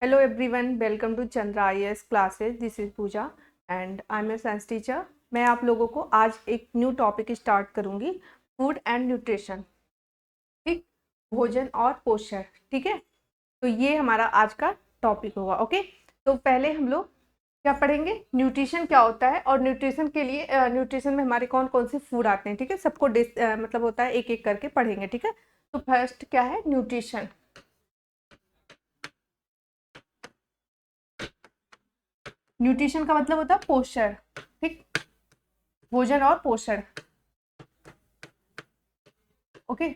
Hello everyone, welcome to Chandra IAS classes. This is Pooja and I'm a science teacher. मैं आप लोगों को आज एक न्यू टॉपिक स्टार्ट करूंगी, फूड एंड न्यूट्रिशन. ठीक, भोजन और पोषण. ठीक है, तो ये हमारा आज का टॉपिक होगा. ओके, तो पहले हम लोग क्या पढ़ेंगे, न्यूट्रिशन क्या होता है और न्यूट्रिशन के लिए न्यूट्रिशन में हमारे कौन कौन से फूड आते हैं. ठीक है, सबको मतलब होता है एक एक करके पढ़ेंगे. ठीक है, तो फर्स्ट क्या है न्यूट्रिशन. न्यूट्रिशन का मतलब होता है पोषण. ठीक, भोजन और पोषण. ओके,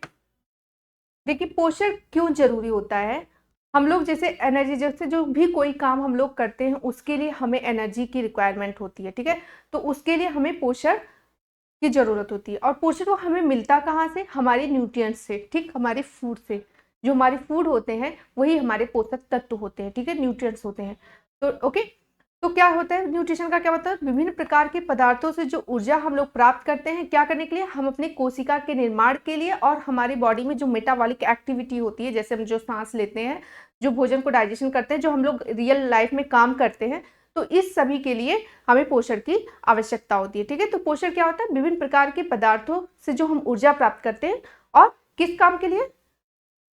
देखिए पोषण क्यों जरूरी होता है. हम लोग जैसे एनर्जी, जैसे जो भी कोई काम हम लोग करते हैं उसके लिए हमें एनर्जी की रिक्वायरमेंट होती है. ठीक है, तो उसके लिए हमें पोषण की जरूरत होती है. और पोषण वो हमें मिलता कहाँ से, हमारे न्यूट्रिएंट्स से. ठीक, हमारे फूड से. जो हमारे फूड होते हैं वही हमारे पोषक तत्व होते हैं. ठीक है, न्यूट्रिएंट्स होते हैं. तो ओके, तो क्या होता है न्यूट्रिशन का, क्या मतलब विभिन्न प्रकार के पदार्थों से जो ऊर्जा हम लोग प्राप्त करते हैं, क्या करने के लिए, हम अपने कोशिका के निर्माण के लिए और हमारी बॉडी में जो मेटाबॉलिक एक्टिविटी होती है, जैसे हम जो सांस लेते हैं, जो भोजन को डाइजेशन करते हैं, जो हम लोग रियल लाइफ में काम करते हैं, तो इस सभी के लिए हमें पोषण की आवश्यकता होती है. ठीक है, तो पोषण क्या होता है, विभिन्न प्रकार के पदार्थों से जो हम ऊर्जा प्राप्त करते हैं. और किस काम के लिए,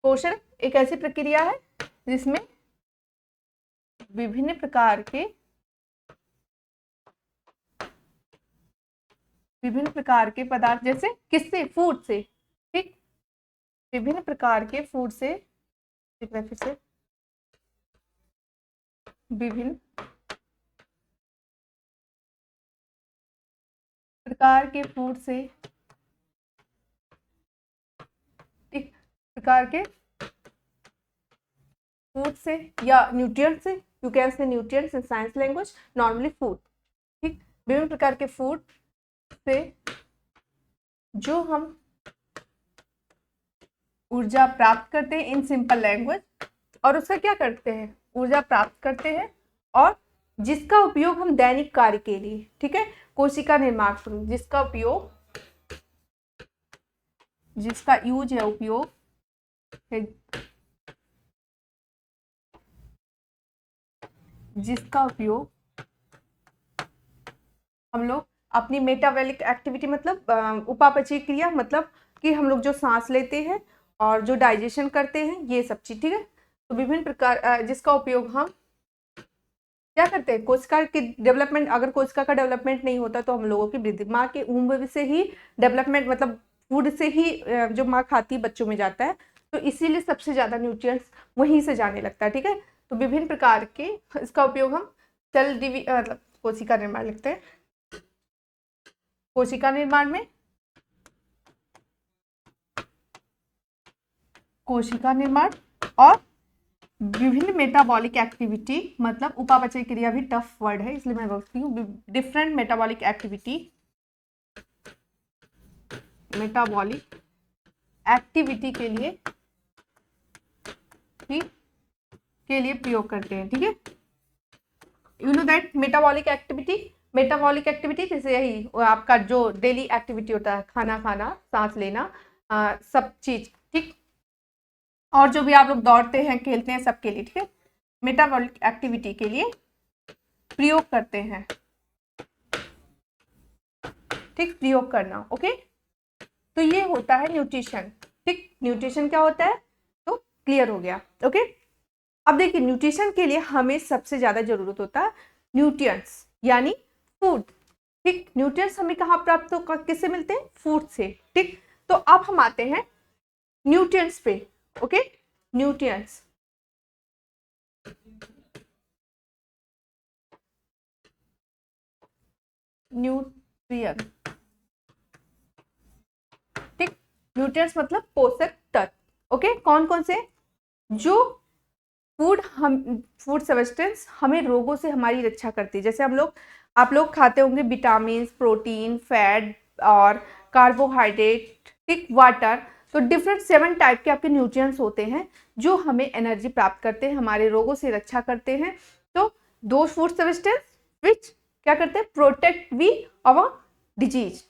पोषण एक ऐसी प्रक्रिया है जिसमें विभिन्न प्रकार के पदार्थ, जैसे किससे, फूड से. ठीक, विभिन्न प्रकार के फूड से, फिर से विभिन्न प्रकार के फूड से, ठीक, प्रकार के फूड से या न्यूट्रिएंट से, you can say nutrients in science language, normally food. ठीक, विभिन्न प्रकार के फूड से जो हम ऊर्जा प्राप्त करते हैं इन सिंपल लैंग्वेज, और उसका क्या करते हैं, ऊर्जा प्राप्त करते हैं, और जिसका उपयोग हम दैनिक कार्य के लिए, ठीक है, कोशिका निर्माण, जिसका उपयोग, जिसका यूज है, उपयोग है, जिसका उपयोग हम लोग अपनी मेटाबॉलिक एक्टिविटी, मतलब उपापचय क्रिया, मतलब कि हम लोग जो सांस लेते हैं और जो डाइजेशन करते हैं, ये सब चीज. ठीक है, तो विभिन्न प्रकार जिसका उपयोग हम क्या करते हैं, कोशिका की डेवलपमेंट. अगर कोशिका का डेवलपमेंट नहीं होता तो हम लोगों की वृद्धि, माँ के उम्र से ही डेवलपमेंट, मतलब फूड से ही जो माँ खाती है बच्चों में जाता है, तो इसीलिए सबसे ज्यादा न्यूट्रिएंट्स वहीं से जाने लगता है. ठीक है, तो विभिन्न प्रकार के इसका उपयोग हम मतलब कोशिका निर्माण लिखते हैं, कोशिका निर्माण में, कोशिका निर्माण, और विभिन्न मेटाबॉलिक एक्टिविटी, मतलब उपापचय क्रिया भी टफ वर्ड है इसलिए मैं बोलती हूँ, different metabolic activity, metabolic activity के लिए, ठीक, के लिए प्रयोग करते हैं. ठीक है, you know that metabolic activity जैसे यही आपका जो डेली एक्टिविटी होता है, खाना खाना, सांस लेना, सब चीज. ठीक, और जो भी आप लोग दौड़ते हैं, खेलते हैं, सबके लिए. ठीक है, मेटाबॉलिक एक्टिविटी के लिए प्रयोग करते हैं. ठीक, प्रयोग करना. ओके, तो ये होता है न्यूट्रिशन. ठीक, न्यूट्रिशन क्या होता है, तो क्लियर हो गया. ओके, अब देखिए न्यूट्रिशन के लिए हमें सबसे ज्यादा जरूरत होता है न्यूट्रिएंट्स, यानी फूड. ठीक, न्यूट्रिएंट्स हमें कहाँ प्राप्त हो, किससे मिलते हैं, फूड से. ठीक, तो अब हम आते हैं न्यूट्रिएंट्स पे. Okay, nutrients, nutrient. ठीक, न्यूट्रिएंट्स मतलब पोषक तत्व. ओके, कौन कौन से, जो फूड सब्सटेंस हमें रोगों से हमारी रक्षा करती है. जैसे हम लोग, आप लोग खाते होंगे विटामिन, प्रोटीन, फैट और कार्बोहाइड्रेट, ठीक, वाटर. तो डिफरेंट 7 टाइप के आपके न्यूट्रिएंट्स होते हैं जो हमें एनर्जी प्राप्त करते हैं, हमारे रोगों से रक्षा करते हैं. तो दो फूड सब्सटेंस विच क्या करते हैं, protect we our disease.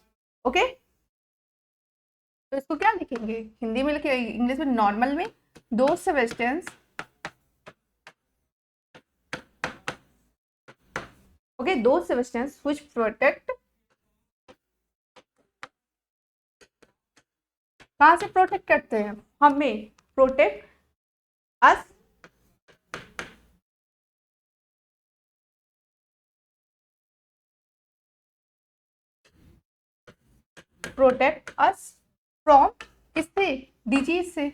Okay, तो इसको क्या लिखेंगे, हिंदी में लिखे, इंग्लिश में, नॉर्मल में, दो सब्सटेंस ओके, दो सब्सटेंस व्हिच प्रोटेक्ट, कहाँ से प्रोटेक्ट करते हैं, हमें protect us protect us from, किससे, डिजीज से।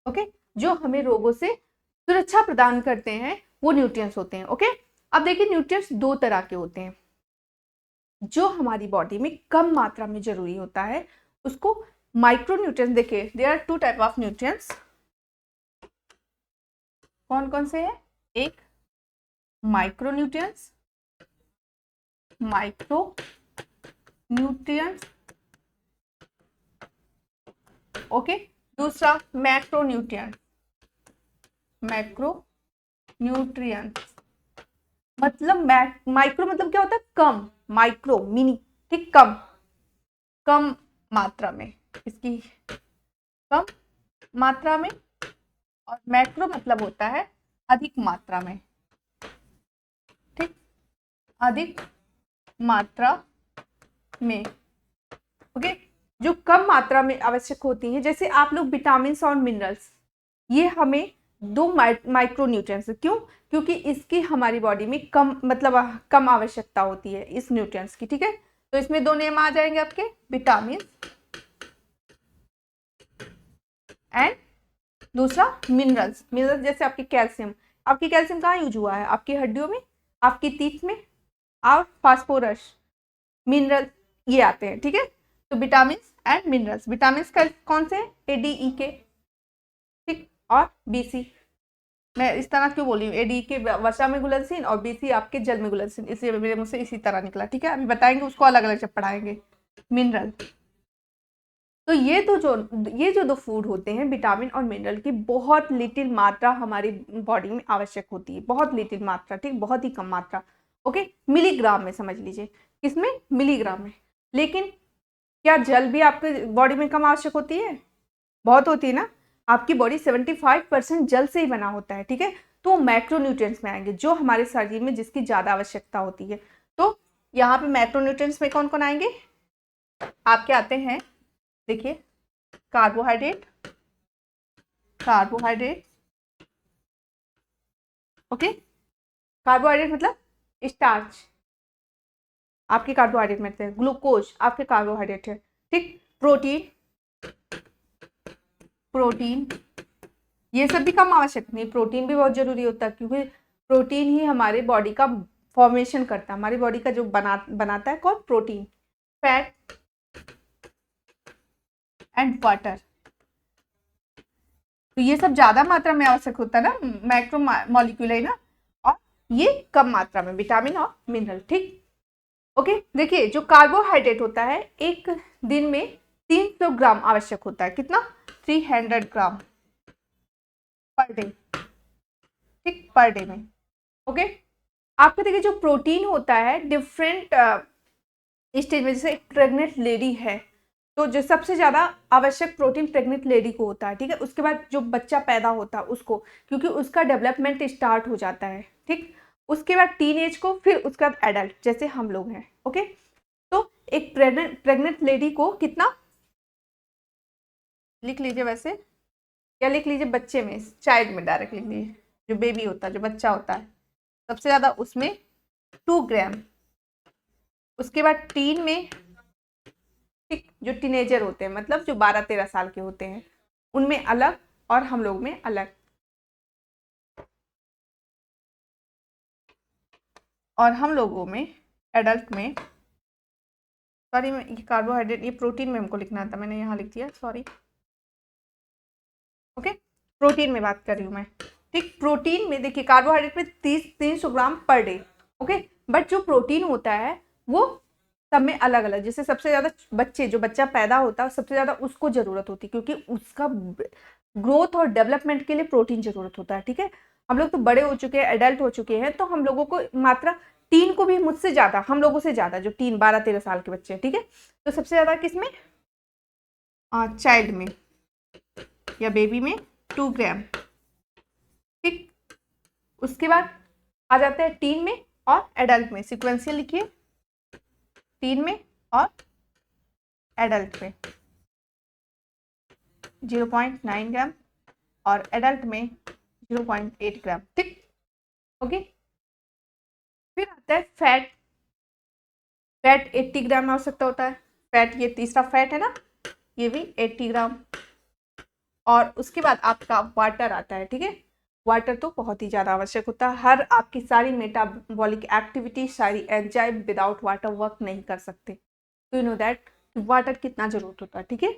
ओके, जो हमें रोगों से सुरक्षा प्रदान करते हैं वो न्यूट्रिएंट्स होते हैं। ओके, अब देखिए न्यूट्रिएंट्स दो तरह के होते हैं। जो हमारी बॉडी में कम मात्रा में जरूरी होता है उसको माइक्रो न्यूट्रिएंट्स, देखिए there are two type of nutrients. कौन कौन से हैं, एक micro nutrients, micro nutrients, okay, दूसरा मैक्रो न्यूट्रिएंट्स, मैक्रो न्यूट्रिएंट्स। मतलब माइक्रो मतलब क्या होता है, कम, माइक्रो मिनी, ठीक, कम, कम मात्रा में, इसकी कम मात्रा में, और मैक्रो मतलब होता है अधिक मात्रा में, ठीक, अधिक मात्रा में। ओके, जो कम मात्रा में आवश्यक होती हैं, जैसे आप लोग विटामिन और मिनरल्स, ये हमें दो माइक्रो न्यूट्रिएंट्स, क्यों, क्योंकि इसकी हमारी बॉडी में कम, मतलब कम आवश्यकता होती है इस न्यूट्रिएंट्स की, ठीक है। तो इसमें दो नेम आ जाएंगे आपके, विटामिन एंड दूसरा मिनरल्स। मिनरल्स जैसे आपकी कैल्शियम, आपकी कैल्शियम कहाँ यूज हुआ है, आपकी हड्डियों में, आपकी टीथ में, और फास्फोरस, मिनरल ये आते हैं, ठीक है। तो विटामिन एंड मिनरल्स, विटामिन कौन से, ADE के, ठीक, और BC, मैं इस तरह क्यों बोली, ADE के वसा में घुलनशील और BC आपके जल में घुलनशील, इसलिए मेरे मुंह से इसी तरह निकला, ठीक है। अभी बताएंगे उसको अलग अलग जब पढ़ाएंगे। मिनरल, तो ये जो दो फूड होते हैं विटामिन और मिनरल की, बहुत लिटिल मात्रा हमारी बॉडी में आवश्यक होती है, बहुत लिटिल मात्रा, ठीक, बहुत ही कम मात्रा। ओके, मिलीग्राम में समझ लीजिए, किसमें, मिलीग्राम में। लेकिन क्या जल भी आपके बॉडी में कम आवश्यक होती है, बहुत होती है ना। आपकी बॉडी 75% जल से ही बना होता है, ठीक है। तो मैक्रोन्यूट्रिएंट्स में आएंगे, जो हमारे शरीर में जिसकी ज्यादा आवश्यकता होती है। तो यहाँ पे मैक्रोन्यूट्रिएंट्स में कौन कौन आएंगे, आपके आते हैं, देखिए, कार्बोहाइड्रेट, कार्बोहाइड्रेट, ओके, कार्बोहाइड्रेट मतलब स्टार्च, आपके कार्बोहाइड्रेट में हैं, ग्लूकोज आपके कार्बोहाइड्रेट है, ठीक, प्रोटीन, प्रोटीन ये सब भी कम आवश्यक नहीं, प्रोटीन भी बहुत जरूरी होता है, क्योंकि प्रोटीन ही हमारे बॉडी का फॉर्मेशन करता है, हमारी बॉडी का जो बनाता है कौन, प्रोटीन। फैट एंड वाटर, तो ये सब ज्यादा मात्रा में आवश्यक होता है ना, मैक्रो मॉलिक्यूल है ना, और ये कम मात्रा में विटामिन और मिनरल, ठीक। ओके, देखिए जो कार्बोहाइड्रेट होता है एक दिन में 300 ग्राम आवश्यक होता है, कितना, 300 ग्राम पर डे, ठीक, पर डे में। ओके, आपको देखिए जो प्रोटीन होता है डिफरेंट स्टेज में, जैसे एक प्रेग्नेंट लेडी है तो जो सबसे ज्यादा आवश्यक प्रोटीन प्रेग्नेंट लेडी को होता है, ठीक है। उसके बाद जो बच्चा पैदा होता है उसको, क्योंकि उसका डेवलपमेंट स्टार्ट हो जाता है, ठीक। उसके बाद टीन एज को, फिर उसका एडल्ट जैसे हम लोग हैं, ओके। तो एक प्रेग्नेंट लेडी को कितना, लिख लीजिए वैसे, या लिख लीजिए बच्चे में, चाइल्ड में डायरेक्ट लिख लीजिए, जो बेबी होता है, जो बच्चा होता है, सबसे ज्यादा उसमें 2 ग्राम। उसके बाद टीन में, ठीक, जो टीनेजर होते हैं, मतलब जो 12-13 साल के होते हैं, उनमें अलग और हम लोग में अलग, और हम लोगों में एडल्ट में, सॉरी मैं ये कार्बोहाइड्रेट, ये प्रोटीन में हमको लिखना था, मैंने यहाँ लिख दिया, सॉरी। ओके, प्रोटीन में बात कर रही हूँ मैं, ठीक। प्रोटीन में देखिए कार्बोहाइड्रेट में 300 ग्राम पर डे, ओके। बट जो प्रोटीन होता है वो सब में अलग अलग, जैसे सबसे ज्यादा जो बच्चा पैदा होता है सबसे ज्यादा उसको जरूरत होती है, क्योंकि उसका ग्रोथ और डेवलपमेंट के लिए प्रोटीन जरूरत होता है, ठीक है। हम लोग तो बड़े हो चुके हैं, एडल्ट हो चुके हैं, तो हम लोगों को मात्रा, टीन को भी मुझसे ज्यादा, हम लोगों से ज्यादा, जो टीन 12-13 साल के बच्चे हैं, ठीक है। तो सबसे ज्यादा किसमें, चाइल्ड में या बेबी में 2 ग्राम, ठीक। उसके बाद आ जाता है टीन में और एडल्ट में, सिक्वेंशियल लिखिए, टीन में और एडल्ट में 0.9 ग्राम और एडल्ट में 0.8 ग्राम, ठीक, ओके। फिर आता है फैट। फैट 80 ग्राम आवश्यकता होता है। फैट ये तीसरा फैट है ना, ये भी 80 ग्राम। और उसके बाद आपका वाटर आता है, ठीक है। वाटर तो बहुत ही ज़्यादा आवश्यक होता है। हर आपकी सारी मेटाबॉलिक एक्टिविटी, सारी एंजाइम विदाउट वाटर वर्क नहीं कर सकते। तो यू नो दैट वाटर कितना जरूरत होता है, ठीक है।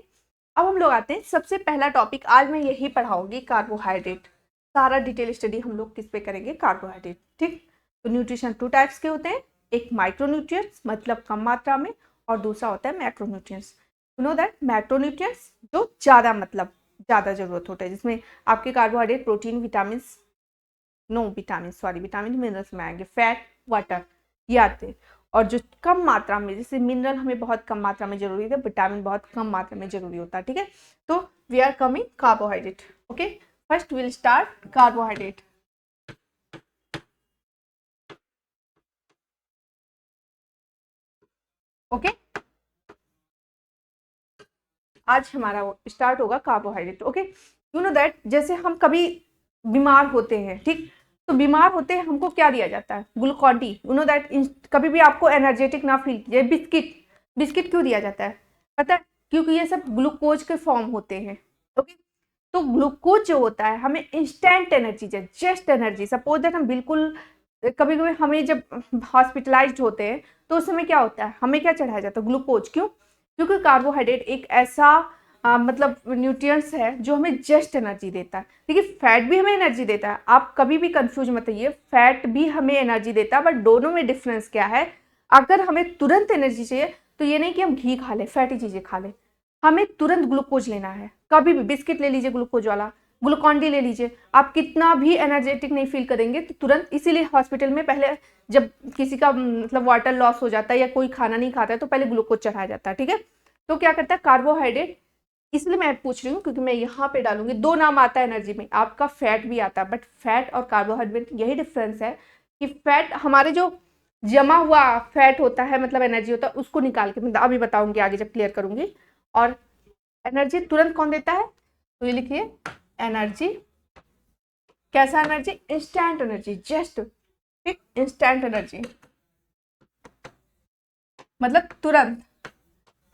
अब हम लोग आते हैं सबसे पहला टॉपिक, आज मैं यही पढ़ाऊंगी, कार्बोहाइड्रेट। सारा डिटेल स्टडी हम लोग किस पे करेंगे, कार्बोहाइड्रेट, ठीक। तो न्यूट्रिशन 2 टाइप्स के होते हैं, एक माइक्रोन्यूट्रिएंट्स मतलब कम मात्रा में, और दूसरा होता है macronutrients. You know that macronutrients जो ज़्यादा मतलब ज़्यादा जरूरत होता है, जिसमें आपके carbohydrate, protein, vitamin, vitamin minerals में आएंगे, फैट, वाटर ये आते हैं। और जो कम मात्रा में, जैसे मिनरल हमें बहुत कम मात्रा में जरूरी है, विटामिन बहुत कम मात्रा में जरूरी होता है, ठीक है। तो we are coming carbohydrate, okay. First will start carbohydrate, okay. आज हमारा स्टार्ट होगा carbohydrate, okay. You know that जैसे हम कभी बीमार होते हैं, ठीक, तो बीमार होते हैं हमको क्या दिया जाता है, Glucon D. You know that कभी भी आपको एनर्जेटिक ना फील कीजिए, बिस्किट, बिस्किट क्यों दिया जाता है पता है, क्योंकि ये सब ग्लूकोज के फॉर्म होते हैं, ओके। तो ग्लूकोज जो होता है हमें instant energy, just energy, suppose that हम बिल्कुल कभी कभी हमें जब हॉस्पिटलाइज्ड होते हैं तो उस समय क्या होता है, हमें क्या चढ़ाया जाता है, ग्लूकोज। क्यों? क्योंकि कार्बोहाइड्रेट एक ऐसा मतलब न्यूट्रिएंट्स है जो हमें जस्ट एनर्जी देता है। देखिए फैट भी हमें एनर्जी देता है, आप कभी भी कंफ्यूज मत होइए, फैट भी हमें एनर्जी देता है, बट दोनों में डिफरेंस क्या है। अगर हमें तुरंत एनर्जी चाहिए तो ये नहीं कि हम घी खा लें, फैटी चीजें खा लें, हमें तुरंत ग्लूकोज लेना है। कभी भी बिस्किट ले लीजिए ग्लूकोज वाला, ग्लूकॉन डी ले लीजिए, आप कितना भी एनर्जेटिक नहीं फील करेंगे तो तुरंत, इसीलिए हॉस्पिटल में पहले जब किसी का मतलब वाटर लॉस हो जाता है या कोई खाना नहीं खाता है तो पहले ग्लूकोज चढ़ाया जाता है, ठीक है। तो क्या करता है कार्बोहाइड्रेट, इसलिए मैं पूछ रही हूँ क्योंकि मैं यहाँ पे डालूंगी, दो नाम आता है एनर्जी में, आपका फैट भी आता है, बट फैट और कार्बोहाइड्रेट यही डिफरेंस है कि फैट हमारे जो जमा हुआ फैट होता है, मतलब एनर्जी होता है, उसको निकाल के, मतलब अभी बताऊंगी आगे जब क्लियर करूंगी। और एनर्जी तुरंत कौन देता है, तो ये लिखिए एनर्जी, कैसा एनर्जी, इंस्टेंट एनर्जी, जस्ट, ठीक, इंस्टेंट एनर्जी मतलब तुरंत।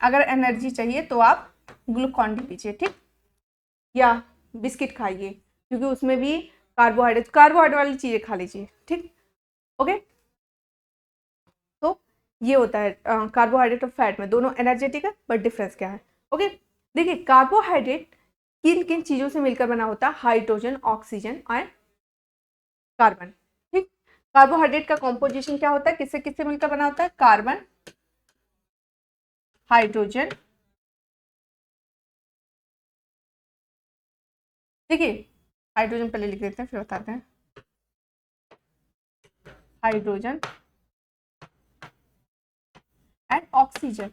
अगर एनर्जी चाहिए तो आप ग्लूकॉन डी पीजिए, ठीक, या बिस्किट खाइए, क्योंकि उसमें भी कार्बोहाइड्रेट वाली चीजें खा लीजिए, ठीक, ओके। तो ये होता है कार्बोहाइड्रेट और फैट में दोनों एनर्जेटिक है, बट डिफरेंस क्या है, ओके। देखिए कार्बोहाइड्रेट किन किन चीजों से मिलकर बना होता है, हाइड्रोजन, ऑक्सीजन और कार्बन, ठीक। कार्बोहाइड्रेट का कॉम्पोजिशन क्या होता है, किससे किससे मिलकर बना होता है, कार्बन, हाइड्रोजन, देखिए हाइड्रोजन पहले लिख देते हैं फिर बताते हैं, हाइड्रोजन एंड ऑक्सीजन,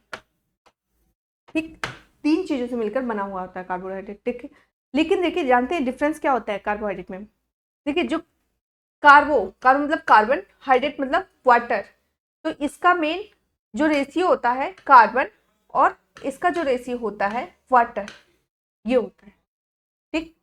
ठीक, तीन चीजों से मिलकर बना हुआ होता है कार्बोहाइड्रेट, ठीक है। लेकिन देखिए जानते हैं डिफरेंस क्या होता है कार्बोहाइड्रेट में, देखिए जो कार्बो मतलब कार्बन, हाइड्रेट मतलब वाटर, तो इसका मेन जो रेशियो होता है कार्बन और इसका जो रेशियो होता है वाटर, ये होता है, ठीक।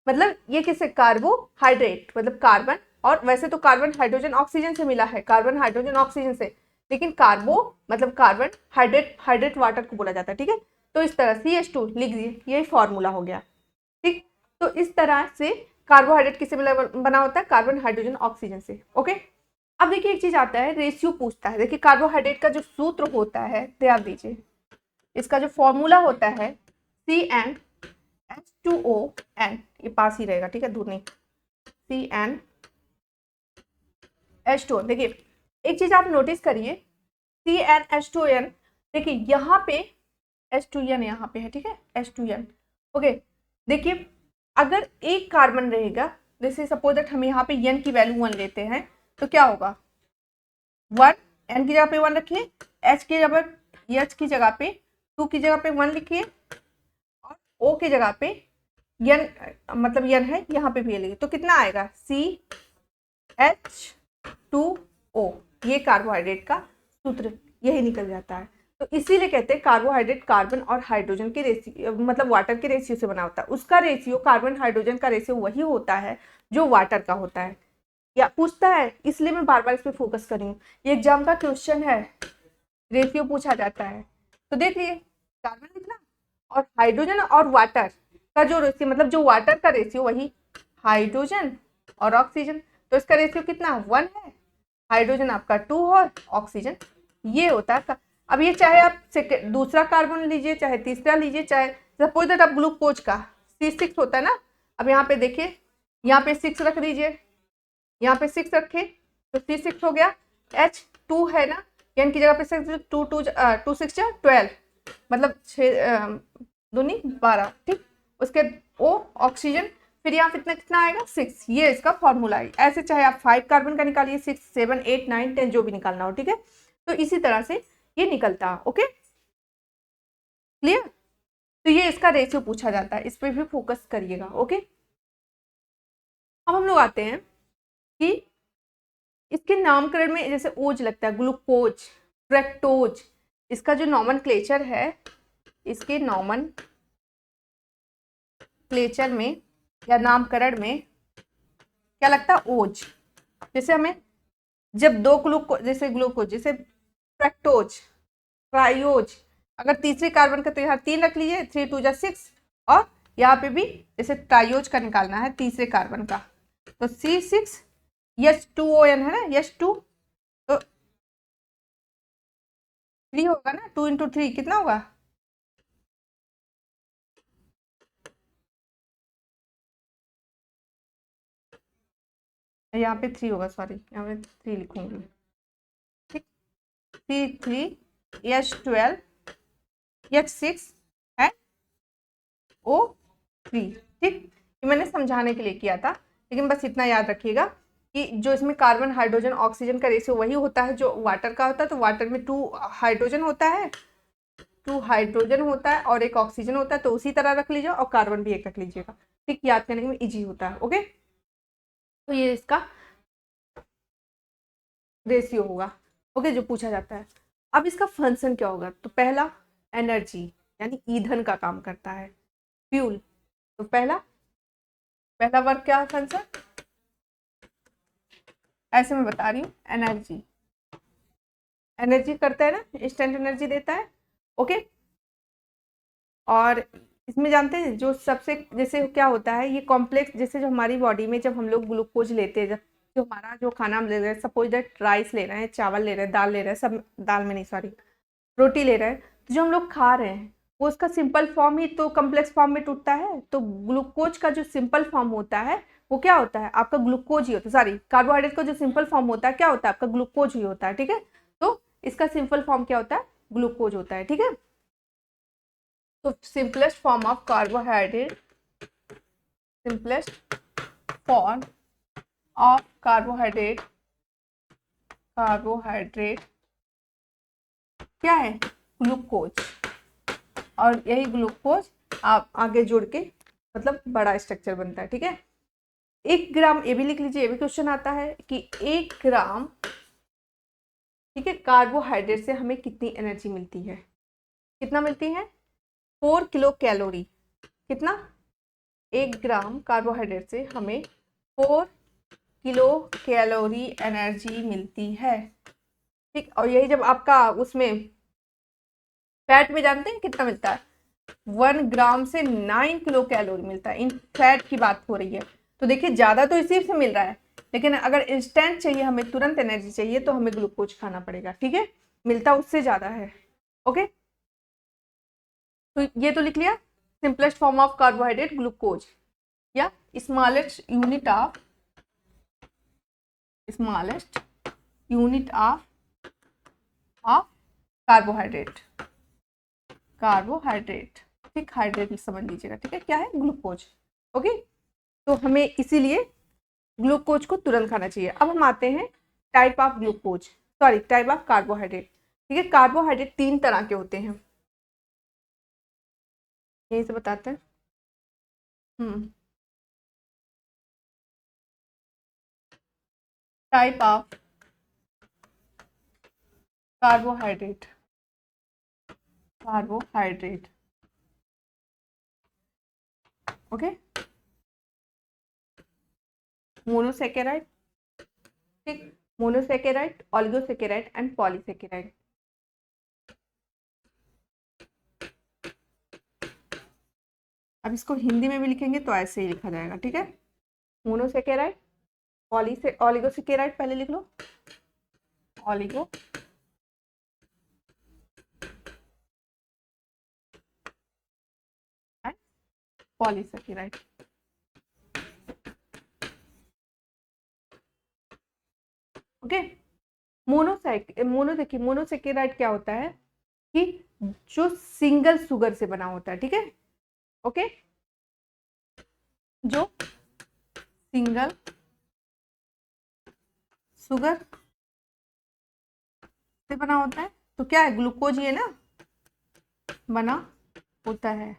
मतलब ये किससे, कार्बोहाइड्रेट मतलब कार्बन, और वैसे तो कार्बन हाइड्रोजन ऑक्सीजन से मिला है, कार्बन हाइड्रोजन ऑक्सीजन से, लेकिन कार्बो मतलब कार्बन, हाइड्रेट वाटर को बोला जाता है, ठीक है। तो इस तरह CH2 लिख दीजिए, यही फॉर्मूला हो गया, ठीक। तो इस तरह से कार्बोहाइड्रेट किससे बना होता है, कार्बन हाइड्रोजन ऑक्सीजन से, ओके। अब देखिए एक चीज आता है, रेशियो पूछता है, देखिए कार्बोहाइड्रेट का जो सूत्र होता है, ध्यान दीजिए, इसका जो फॉर्मूला होता है CnH2ON, ये पास ही रहेगा, ठीक है, दूर नहीं, CnH2O। देखिए एक चीज आप नोटिस करिए, CnH2n, देखिए यहाँ पे H2n यहाँ पे है, ठीक है, H2n, ओके। देखिए अगर एक कार्बन रहेगा, जैसे सपोज दैट हम यहाँ पे n की वैल्यू 1 लेते हैं, तो क्या होगा 1, n की जगह पे 1 रखिए, H की जगह पे, H की जगह पे 2 की जगह पे 1 लिखिए, और O की जगह पे n मतलब n है, यहाँ पे भी लिखिए, तो कितना आएगा H2O, ये कार्बोहाइड्रेट का सूत्र यही निकल जाता है। तो इसीलिए कहते हैं कार्बोहाइड्रेट कार्बन और हाइड्रोजन के रेशियो, मतलब वाटर के रेशियो से बना होता है। उसका रेशियो, कार्बन हाइड्रोजन का रेशियो वही होता है जो वाटर का होता है। या पूछता है, इसलिए मैं बार बार इस पर फोकस कर रही हूँ, ये एग्जाम का क्वेश्चन है, रेशियो पूछा जाता है। तो देख लिए, कार्बन लिखना और हाइड्रोजन और वाटर का जो रेशियो, मतलब जो वाटर का रेशियो वही हाइड्रोजन और ऑक्सीजन। तो इसका रेशियो कितना 1 है, हाइड्रोजन आपका 2 और ऑक्सीजन ये होता है। अब ये चाहे आप दूसरा कार्बन लीजिए, चाहे तीसरा लीजिए, चाहे सपोज दैट आप ग्लूकोज का C6 होता है ना। अब यहाँ पे देखिए, यहाँ पे 6 रख दीजिए, यहाँ पे 6 रखे तो C6 हो गया। H2 है ना, यानी की जगह पे 6, 2 6 12, मतलब 6 दूनी 12, ठीक। उसके O ऑक्सीजन, फिर यहाँ पे कितना आएगा 6, ये इसका फॉर्मूला है। ऐसे चाहे आप 5 कार्बन का निकालिए, 6 7 8 9 10 जो भी निकालना हो, ठीक है। तो इसी तरह से ये निकलता है। Okay, clear. तो ये इसका रेशियो पूछा जाता है, इस पर भी फोकस करिएगा। ओके, अब हम लोग आते हैं कि इसके नामकरण में जैसे ओज लगता है, ग्लूकोज, फ्रक्टोज, इसका जो नॉमेनक्लेचर है, इसके नॉमेनक्लेचर में या नामकरण में क्या लगता है, ओज। जैसे हमें जब दो ग्लूकोज, जैसे फ्रक्टोज, ट्राइओज, अगर तीसरे कार्बन का तो यहाँ 3 रख लीजिए, 3 2 6, और यहाँ पे भी जैसे ट्राइओज का निकालना है तीसरे कार्बन का, तो C6H2ON है ना, H2, तो 3 होगा ना, 2 × 3 कितना होगा, यहाँ पे 3 होगा, सॉरी यहाँ पे 3 लिखूंगी, ठीक। C3H12 H6 है O3, ठीक। ये मैंने समझाने के लिए किया था, लेकिन बस इतना याद रखिएगा कि जो इसमें कार्बन हाइड्रोजन ऑक्सीजन का रेशियो वही होता है जो वाटर का होता है। तो वाटर में 2 हाइड्रोजन होता है, 2 हाइड्रोजन होता है और 1 ऑक्सीजन होता है, तो उसी तरह रख लीजिए, और कार्बन भी 1 रख लीजिएगा, ठीक। याद करने में इजी होता है। ओके, तो ये इसका रेशियो होगा, ओके, जो पूछा जाता है। अब इसका फंक्शन क्या होगा, तो पहला एनर्जी, यानी ईंधन का काम करता है, फ्यूल। तो पहला वर्ग क्या है, फंक्शन, ऐसे मैं बता रही हूँ, एनर्जी करता है ना, इंस्टेंट एनर्जी देता है। ओके, और इसमें जानते हैं जो सबसे, जैसे क्या होता है ये कॉम्प्लेक्स, जैसे जो हमारी बॉडी में जब हम लोग ग्लूकोज लेते हैं, जब जो हमारा जो खाना हम ले रहे हैं, सपोज दैट राइस ले रहे हैं, चावल ले रहे हैं, दाल ले रहे हैं, सब दाल में नहीं, सॉरी रोटी ले रहे हैं, तो जो हम लोग खा रहे हैं वो उसका सिंपल फॉर्म ही तो कम्प्लेक्स फॉर्म में टूटता है। तो ग्लूकोज का जो सिंपल फॉर्म होता है वो क्या होता है, आपका ग्लूकोज ही होता है, सॉरी कार्बोहाइड्रेट का जो सिंपल फॉर्म होता है क्या होता है, आपका ग्लूकोज ही होता है, ठीक है। तो इसका सिंपल फॉर्म क्या होता है, ग्लूकोज होता है, ठीक है। तो simplest form of carbohydrate, simplest form of carbohydrate क्या है, ग्लूकोज। और यही ग्लूकोज आप आगे जोड़ के मतलब बड़ा स्ट्रक्चर बनता है, ठीक है। 1 ग्राम, ये भी लिख लीजिए, ये भी क्वेश्चन आता है कि 1 ग्राम, ठीक है, कार्बोहाइड्रेट से हमें कितनी एनर्जी मिलती है, कितना मिलती है, 4 किलो कैलोरी। कितना, 1 ग्राम कार्बोहाइड्रेट से हमें 4 किलो कैलोरी एनर्जी मिलती है, ठीक। और यही जब आपका उसमें फैट में जानते हैं कितना मिलता है, 1 ग्राम से 9 किलो कैलोरी मिलता है, इन फैट की बात हो रही है। तो देखिए ज़्यादा तो इसी से मिल रहा है, लेकिन अगर इंस्टेंट चाहिए, हमें तुरंत एनर्जी चाहिए, तो हमें ग्लूकोज खाना पड़ेगा, ठीक है, मिलता उससे ज़्यादा है। ओके, तो ये तो लिख लिया, simplest form of carbohydrate glucose, या स्मॉलेस्ट यूनिट ऑफ कार्बोहाइड्रेट, ठीक, हाइड्रेट समझ लीजिएगा, ठीक है, क्या है, ग्लूकोज। ओके, तो हमें इसीलिए ग्लूकोज को तुरंत खाना चाहिए। अब हम आते हैं टाइप ऑफ कार्बोहाइड्रेट, ठीक है। कार्बोहाइड्रेट 3 तरह के होते हैं, यही से बताते हैं। Type of carbohydrate, carbohydrate, okay, monosaccharide, ठीक, मोनोसेकेराइड, ऑलिगोसेकेराइड एंड पॉलीसेकेराइड। अब इसको हिंदी में भी लिखेंगे तो ऐसे ही लिखा जाएगा, ठीक है, मोनोसेकेराइड, ऑलिगोसेकेराइड पहले लिख लो, ऑलिगो एंड पॉलीसेकेराइड। ओके, देखिए मोनोसेकेराइड क्या होता है कि जो सिंगल शुगर से बना होता है, ठीक है, ओके, जो सिंगल शुगर से बना होता है, तो क्या है, ग्लूकोज ये ना बना होता है,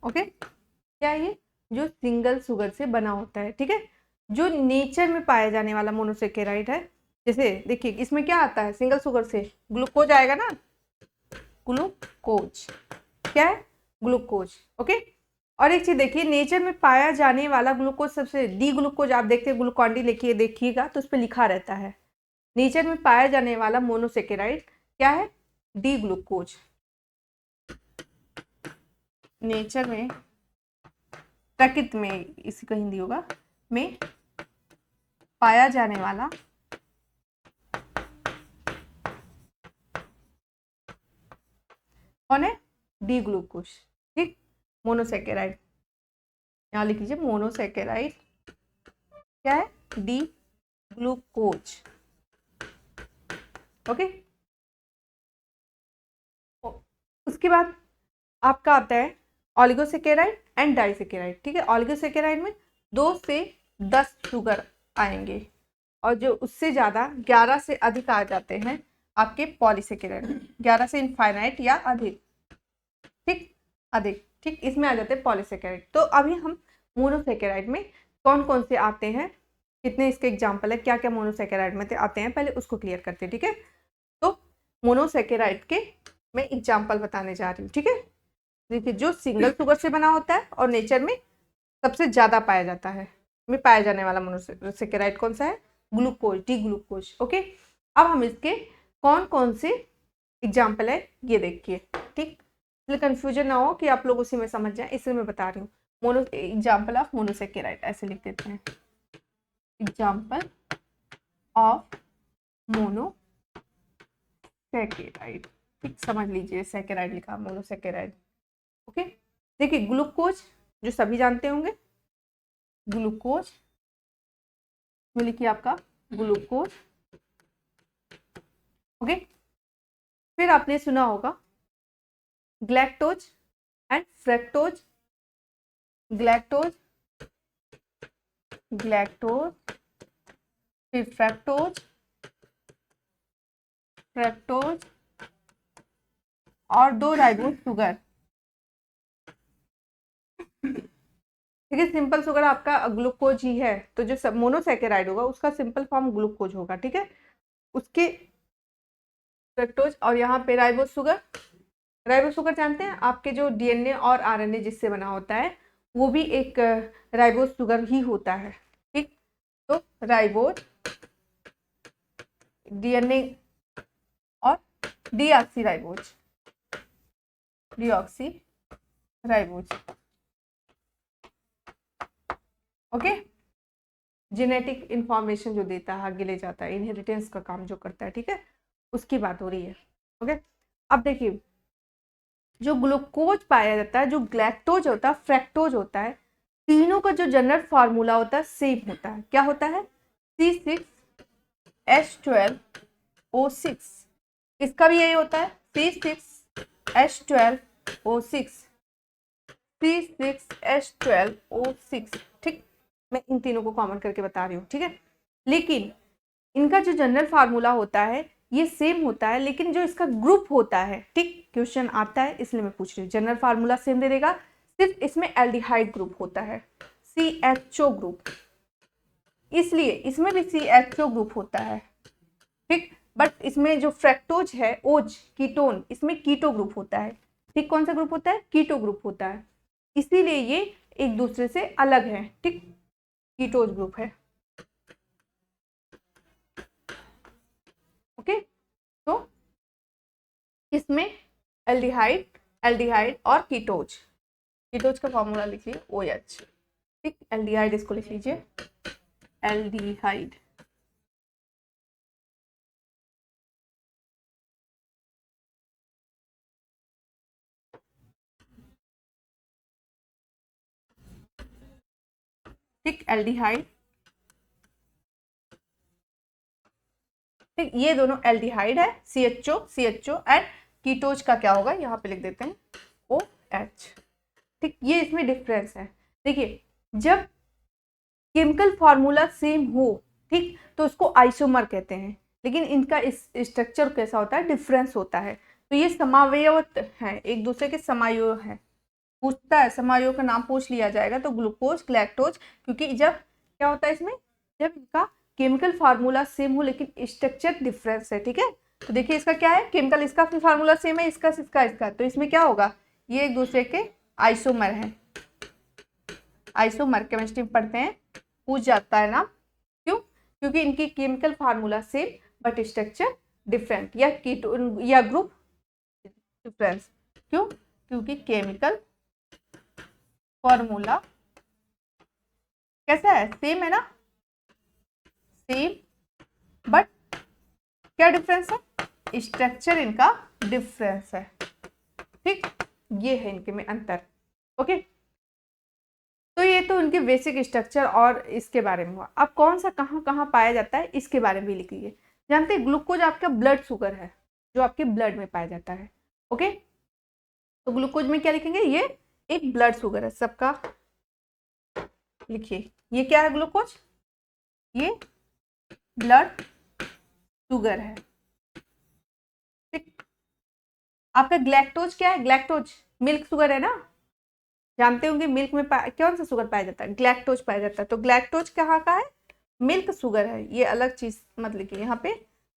ओके, क्या है ये, जो सिंगल शुगर से बना होता है, ठीक है, जो नेचर में पाया जाने वाला मोनोसेकेराइड है। जैसे देखिए इसमें क्या आता है, सिंगल शुगर से ग्लूकोज आएगा ना, ग्लूकोज, क्या है, ग्लूकोज, ओके। और एक चीज देखिए, नेचर में पाया जाने वाला ग्लूकोज सबसे, डी ग्लूकोज आप देखते हैं, ग्लूकॉन डी लिखिए, देखिएगा तो उस पर लिखा रहता है, नेचर में पाया जाने वाला मोनोसेकेराइड क्या है, डी ग्लूकोज। नेचर में, प्रकृति में, इसी का हिंदी होगा, में पाया जाने वाला कौन है, डी ग्लूकोज, ठीक, मोनोसेकेराइड, यहाँ लिख लीजिए मोनोसेकेराइड क्या है, डी ग्लूकोज, ओके। उसके बाद आपका आता है ऑलिगोसेकेराइड एंड डाइसेकेराइड, ठीक है, ऑलिगोसेकेराइड में 2 से 10 शुगर आएंगे, और जो उससे ज़्यादा 11 से अधिक आ जाते हैं आपके पॉलीसेकेराइड में, 11 से इनफाइनाइट या अधिक, ठीक, अधिक, ठीक, इसमें आ जाते हैं पॉलीसेकेराइड। तो अभी हम मोनोसेकेराइड में कौन कौन से आते हैं, कितने इसके एग्जाम्पल है, क्या क्या मोनोसेकेराइड में आते हैं, पहले उसको क्लियर करते हैं, ठीक है। तो मोनोसेकेराइड के मैं एग्जाम्पल बताने जा रही हूँ, ठीक है। देखिए जो सिंगल शुगर से बना होता है और नेचर में सबसे ज़्यादा पाया जाता है, में पाया जाने वाला मोनोसेकेराइड कौन सा है, ग्लूकोज, डी ग्लूकोज, ओके। अब हम इसके कौन कौन से एग्जाम्पल है ये देखिए, ठीक, इसलिए कन्फ्यूजन ना हो कि आप लोग उसी में समझ जाए, इसलिए मैं बता रही हूँ। एग्जाम्पल ऑफ मोनोसेकेराइड ऐसे लिख देते हैं, एग्जाम्पल ऑफ मोनोसेकेराइड, ठीक, समझ लीजिए, सेकेराइड लिखा, मोनोसेकेराइड, ओके। देखिए ग्लूकोज जो सभी जानते होंगे, ग्लूकोज में लिखिए आपका ग्लूकोज, ओके। फिर आपने सुना होगा galactose and fructose, galactose, galactose, फिर फ्रक्टोज, फ्रक्टोज और 2 राइबोज शुगर, ठीक है, सिंपल शुगर आपका ग्लूकोज ही है, तो जो सब मोनोसेकेराइड होगा उसका सिंपल फॉर्म ग्लूकोज होगा, ठीक है। उसके फ्रक्टोज और यहाँ पे राइबोज शुगर, राइबोज शुगर जानते हैं आपके, जो डीएनए और आरएनए जिससे बना होता है वो भी एक राइबोज शुगर ही होता है, ठीक। तो राइबोज, डीएनए और deoxy ribose, deoxy ribose, okay, genetic information जो देता है, आगे ले जाता है, इनहेरिटेंस का काम जो करता है, ठीक है, उसकी बात हो रही है, ओके। अब देखिए जो ग्लूकोज पाया जाता है, जो ग्लैक्टोज होता है, फ्रक्टोज होता है, तीनों का जो जनरल फार्मूला होता है सेम होता है, क्या होता है, C6H12O6, इसका भी यही होता है, C6H12O6, C6H12O6, ठीक, मैं इन तीनों को कॉमन करके बता रही हूँ, ठीक है। लेकिन इनका जो जनरल फार्मूला होता है ये सेम होता है, लेकिन जो इसका ग्रुप होता है, ठीक, क्वेश्चन आता है इसलिए मैं पूछ रही हूँ, जनरल फार्मूला सेम दे देगा, सिर्फ इसमें एल्डिहाइड ग्रुप होता है, CHO ग्रुप, इसलिए इसमें भी CHO ग्रुप होता है, ठीक। बट इसमें जो फ्रैक्टोज है, ओज कीटोन, इसमें कीटो ग्रुप होता है, ठीक। कौन सा ग्रुप होता है? कीटो ग्रुप होता है, इसीलिए ये एक दूसरे से अलग है, ठीक। कीटोज ग्रुप है, ओके। तो इसमें एल्डिहाइड, एल्डिहाइड और कीटोज, कीटोज का फॉर्मूला लिख लीजिए OH, ठीक। एल्डिहाइड इसको लिख लीजिए एल्डिहाइड, ठीक। एल्डिहाइड, ठीक। ये दोनों एल्डिहाइड है, CHO, CHO एंड कीटोज का क्या होगा, यहाँ पे लिख देते हैं OH, ठीक। ये इसमें डिफरेंस है। देखिए, जब केमिकल फार्मूला सेम हो, ठीक, तो उसको आइसोमर कहते हैं, लेकिन इनका इस स्ट्रक्चर कैसा होता है, डिफरेंस होता है। तो ये समावयव है, एक दूसरे के समायोग है, पूछता है समायोग का नाम पूछ लिया जाएगा तो ग्लूकोज, ग्लैक्टोज, क्योंकि जब क्या होता है इसमें, जब इनका केमिकल फार्मूला सेम हो लेकिन स्ट्रक्चर डिफरेंस है, ठीक है। तो देखिए इसका क्या है, केमिकल इसका फार्मूला सेम है, इसका, तो इसमें क्या होगा, ये एक दूसरे के आइसोमर है, आइसोमर केमिस्ट्री में पढ़ते हैं, पूछ जाता है ना, क्यों? क्योंकि इनकी chemical formula same but structure different, या कीटोन या ग्रुप डिफरेंस, क्यों? क्योंकि केमिकल फॉर्मूला कैसा है, सेम है ना, सेम, बट क्या डिफरेंस है, स्ट्रक्चर इनका डिफरेंस है, ठीक। ये है इनके में अंतर, ओके। तो ये तो इनके बेसिक स्ट्रक्चर और इसके बारे में हुआ। अब कौन सा कहाँ कहाँ पाया जाता है इसके बारे में भी लिख लीजिए। जानते हैं ग्लूकोज आपका ब्लड शुगर है, जो आपके ब्लड में पाया जाता है, ओके। तो ग्लूकोज में क्या लिखेंगे, ये एक ब्लड शुगर है सबका, लिखिए ये क्या है, ग्लूकोज, ये ब्लड शुगर है, ठीक। आपका ग्लैक्टोज क्या है, ग्लैक्टोज मिल्क शुगर है ना, जानते होंगे मिल्क में कौन सा शुगर पाया जाता है, ग्लैक्टोज पाया जाता है। तो ग्लैक्टोज कहाँ का है, मिल्क शुगर है, ये अलग चीज मत लिखिए यहाँ पे,